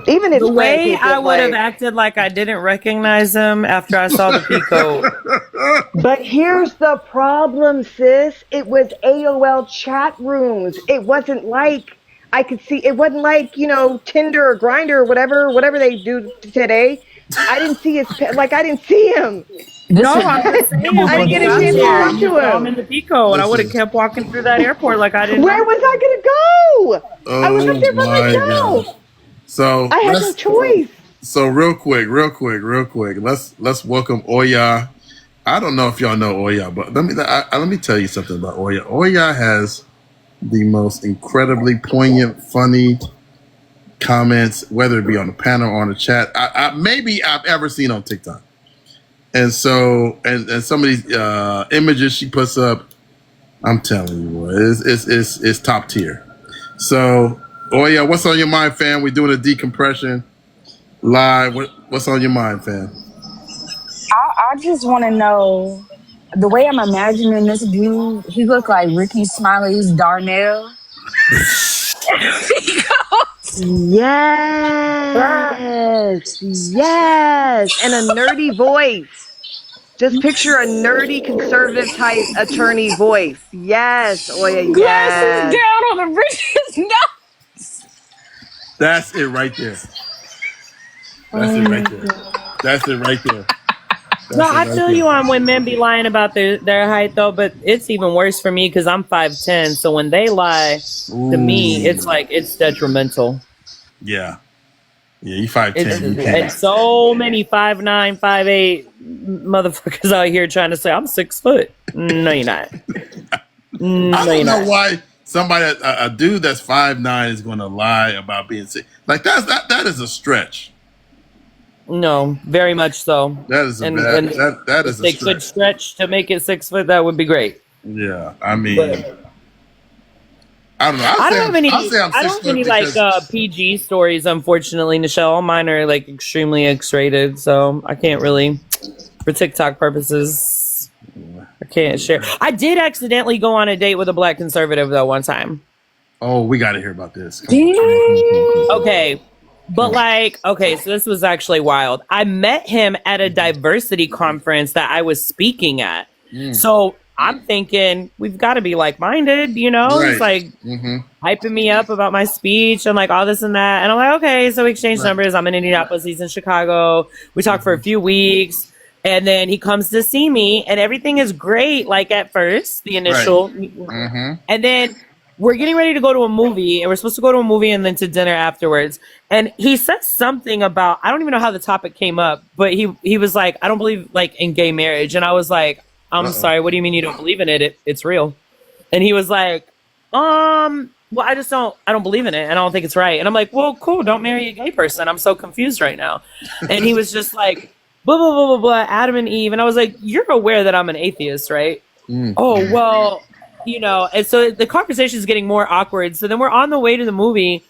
Even his The friend way picked I up would have like, acted like I didn't recognize him after I saw the peacoat. but here's the problem, sis. It was AOL chat rooms. It wasn't like I could see, it wasn't like, you know, Tinder or Grinder or whatever they do today. I didn't see I didn't see him. No, I'm just saying. I When didn't you get a got chance to there, talk you to saw him in him. the peacoat, and I would have Listen. kept walking through that airport like I didn't. Where was I going to go? I was up Oh there by my myself. gosh. So I had no choice. So real quick, let's welcome Oya. I don't know if y'all know Oya, but let me tell you something about Oya. Oya has the most incredibly poignant, funny comments, whether it be on the panel or on the chat. Maybe I've ever seen on TikTok. And so, and some of these images she puts up, I'm telling you, boy, it's top tier. So, Oya, what's on your mind, fam? We're doing a decompression live. What's on your mind, fam? I just want to know the way I'm imagining this dude. He looked like Ricky Smiley's Darnell. Yes. Yes. And a nerdy voice. Just picture a nerdy conservative type attorney voice. Yes, Oya, Glasses yes. down on the bridge's nose. That's it right there. That's it right there. That's it right there. No, I feel you on when men be lying about their height though, but it's even worse for me because I'm 5'10". So when they lie to me, it's like it's detrimental. Yeah. Yeah, you 5'10". And so many 5'9", 5'8" motherfuckers out here trying to say I'm 6 foot. No, you're not. No, I don't you're know not. why somebody, a dude that's 5'9" is going to lie about being 6. Like that is a stretch. No, very much so. That is that is if they a stretch. could stretch to make it 6 foot, that would be great. Yeah, I mean, But I don't know. I don't have any. I'll say I'm I 6 don't have foot any because PG stories. Unfortunately, Nichelle, all mine are like extremely X-rated, so I can't really, for TikTok purposes, I can't share. I did accidentally go on a date with a black conservative though one time. Oh, we got to hear about this. Okay. But okay, so this was actually wild. I met him at a diversity conference that I was speaking at. So I'm thinking we've got to be like-minded, you know? Right. It's like hyping me up about my speech and like all this and that. And I'm like, okay, so we exchanged numbers. I'm in Indianapolis. He's in Chicago. We talked for a few weeks. And then he comes to see me and everything is great. Like at first, the initial. And then we're getting ready to go to a movie and we're supposed to go to a movie and then to dinner afterwards. And he said something about, I don't even know how the topic came up, but he was like, I don't believe like in gay marriage. And I was like, I'm sorry, what do you mean you don't believe in it? It's real. And he was like, well, I don't believe in it and I don't think it's right. And I'm like, well, cool. Don't marry a gay person. I'm so confused right now. And he was just like, blah, blah, blah, blah, blah, Adam and Eve. And I was like, you're aware that I'm an atheist, right? Oh, well, you know, and so the conversation is getting more awkward. So then we're on the way to the movie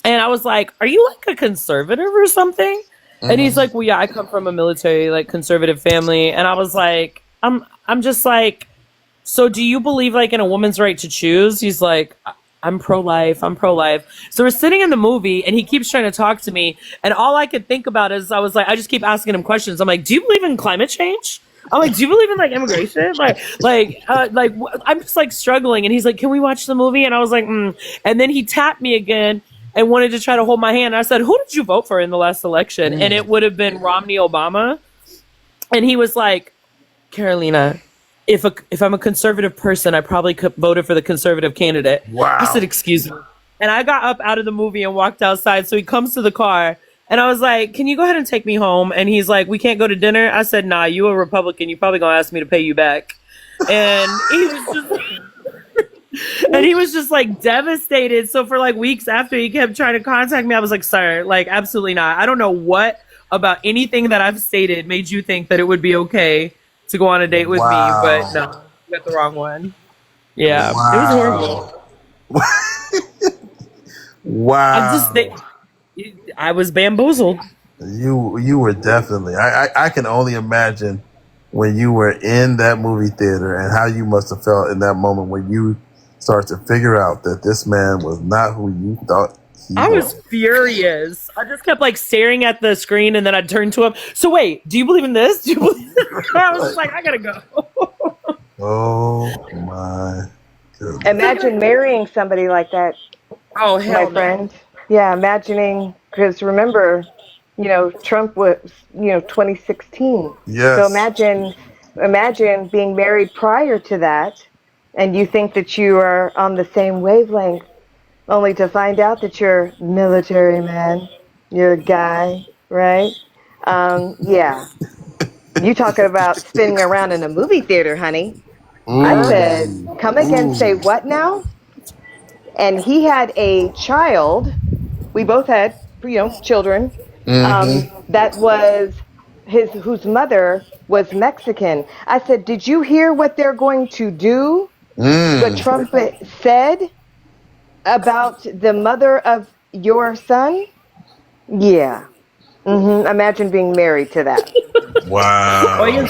And I was like, "Are you like a conservative or something?" And he's like, "Well, yeah, I come from a military, like, conservative family." And I was like, I'm just like, "So do you believe like in a woman's right to choose?" He's like, I'm pro-life. I'm pro-life. So we're sitting in the movie and he keeps trying to talk to me. And all I could think about is I was like, I just keep asking him questions. I'm like, do you believe in climate change? I'm like, do you believe in like immigration? I'm just like struggling. And he's like, can we watch the movie? And I was like, And then he tapped me again and wanted to try to hold my hand. And I said, who did you vote for in the last election? And it would have been Romney Obama. And he was like, Carolina, if I'm a conservative person, I probably could voted for the conservative candidate. Wow. I said, excuse me. And I got up out of the movie and walked outside. So he comes to the car and I was like, can you go ahead and take me home? And he's like, we can't go to dinner. I said, nah, you a Republican. You probably gonna ask me to pay you back. And he was just like devastated. So for like weeks after, he kept trying to contact me. I was like, sir, like absolutely not. I don't know what about anything that I've stated made you think that it would be okay to go on a date with me, but no, you got the wrong one. Yeah, it was horrible. Wow. I was bamboozled. You were definitely. I can only imagine when you were in that movie theater and how you must have felt in that moment when you started to figure out that this man was not who you thought I was furious. I just kept like staring at the screen and then I'd turn to him. So wait, do you believe in this? Do you believe I was just like, I gotta go. Oh my goodness. Imagine marrying somebody like that. Oh, hell my friend. Yeah, imagining, because remember, Trump was, 2016. Yes. So imagine being married prior to that and you think that you are on the same wavelength. Only to find out that you're a military man, you're a guy, right? Yeah. You talking about spinning around in a movie theater, honey. I said, come again, say what now? And he had a child. We both had, children. That was whose mother was Mexican. I said, did you hear what they're going to do? What Trump said about the mother of your son? Yeah. Imagine being married to that. Wow. And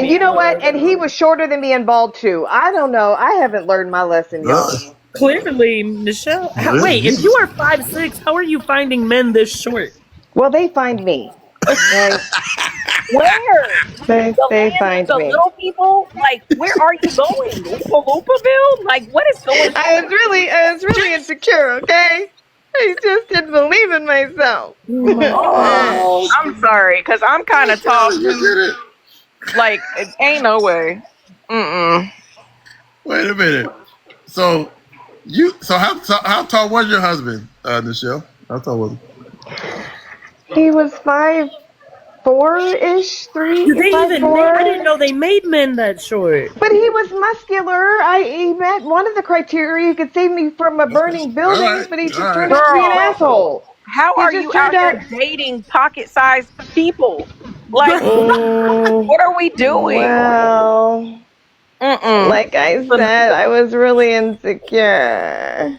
you know what? And he was shorter than me and bald too. I don't know. I haven't learned my lesson, y'all. Clearly, Michelle. Wait, if you are 5'6", how are you finding men this short? Well, they find me. Right? Where? They find the me. little people? Like, where are you going? Loopaville? Like, what is going on? I was really insecure, okay? I just didn't believe in myself. Oh, I'm sorry, because I'm kind of tall. Like, it ain't no way. Wait a minute. So how tall was your husband, Nichelle? How tall was he? He was 5'4"-ish, 3. Do they even? I didn't know they made men that short. But he was muscular. He met one of the criteria. He could save me from a burning building, but he just turned out to be an asshole. How are you out there dating pocket-sized people? Like, what are we doing? Well, like I said, I was really insecure.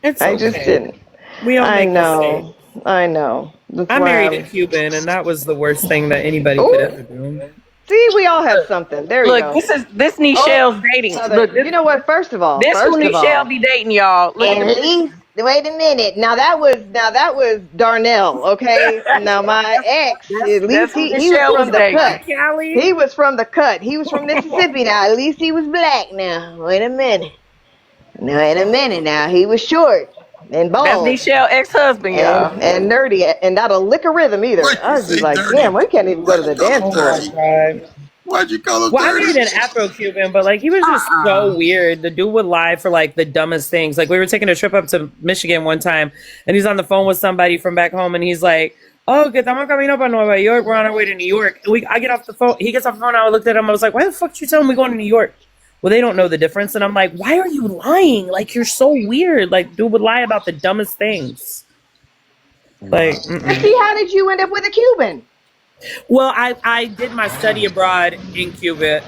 I just didn't. We all make mistakes. I know. I married a Cuban, and that was the worst thing that anybody could ever do. See, we all have something. There you go. Look, this Nichelle's dating. Look, you know what? First of all, this who Nichelle be dating, y'all. Look at least. Wait a minute. Now that was Darnell. Okay. Now my ex. At least he was from the cut. He was from the cut. He was from Mississippi. Now at least he was black. Now wait a minute. Now he was short and bald. That's Nichelle ex-husband, y'all. And nerdy and not a lick of rhythm either. I was just like, damn, we can't even go to the dance floor. Why'd you call him? Well, I married an Afro-Cuban, but like he was just so weird. The dude would lie for like the dumbest things. Like we were taking a trip up to Michigan one time, and he's on the phone with somebody from back home, and he's like, "Oh, que estamos caminando para Nueva York. We're on our way to New York." I get off the phone. He gets off the phone. I looked at him. I was like, "Why the fuck did you tell him we're going to New York?" Well, they don't know the difference, and I'm like, "Why are you lying? Like you're so weird. Like dude would lie about the dumbest things." Like, See, how did you end up with a Cuban? Well, I did my study abroad in Cuba,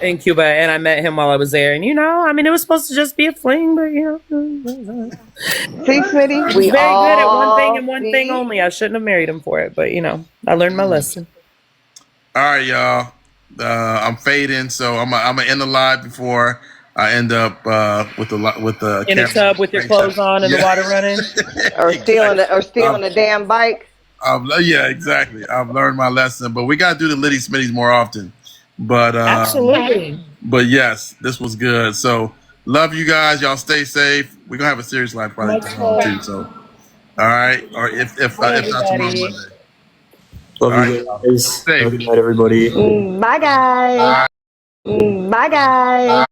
and I met him while I was there. And I mean, it was supposed to just be a fling, but See, Smitty, he was we very good at one thing all and one thing see. only. I shouldn't have married him for it, but I learned my lesson. All right, y'all. I'm fading, so I'm gonna end the live before I end up with the In a tub with your clothes on and the water running, or stealing a damn bike. Yeah, exactly. I've learned my lesson, but we gotta do the Litty Smitties more often. But absolutely. But yes, this was good. So love you guys. Y'all stay safe. We're gonna have a serious life probably tomorrow too. So all right, or if not tomorrow, Monday. Love you guys. Have a good night, everybody. Bye, guys. Bye, guys.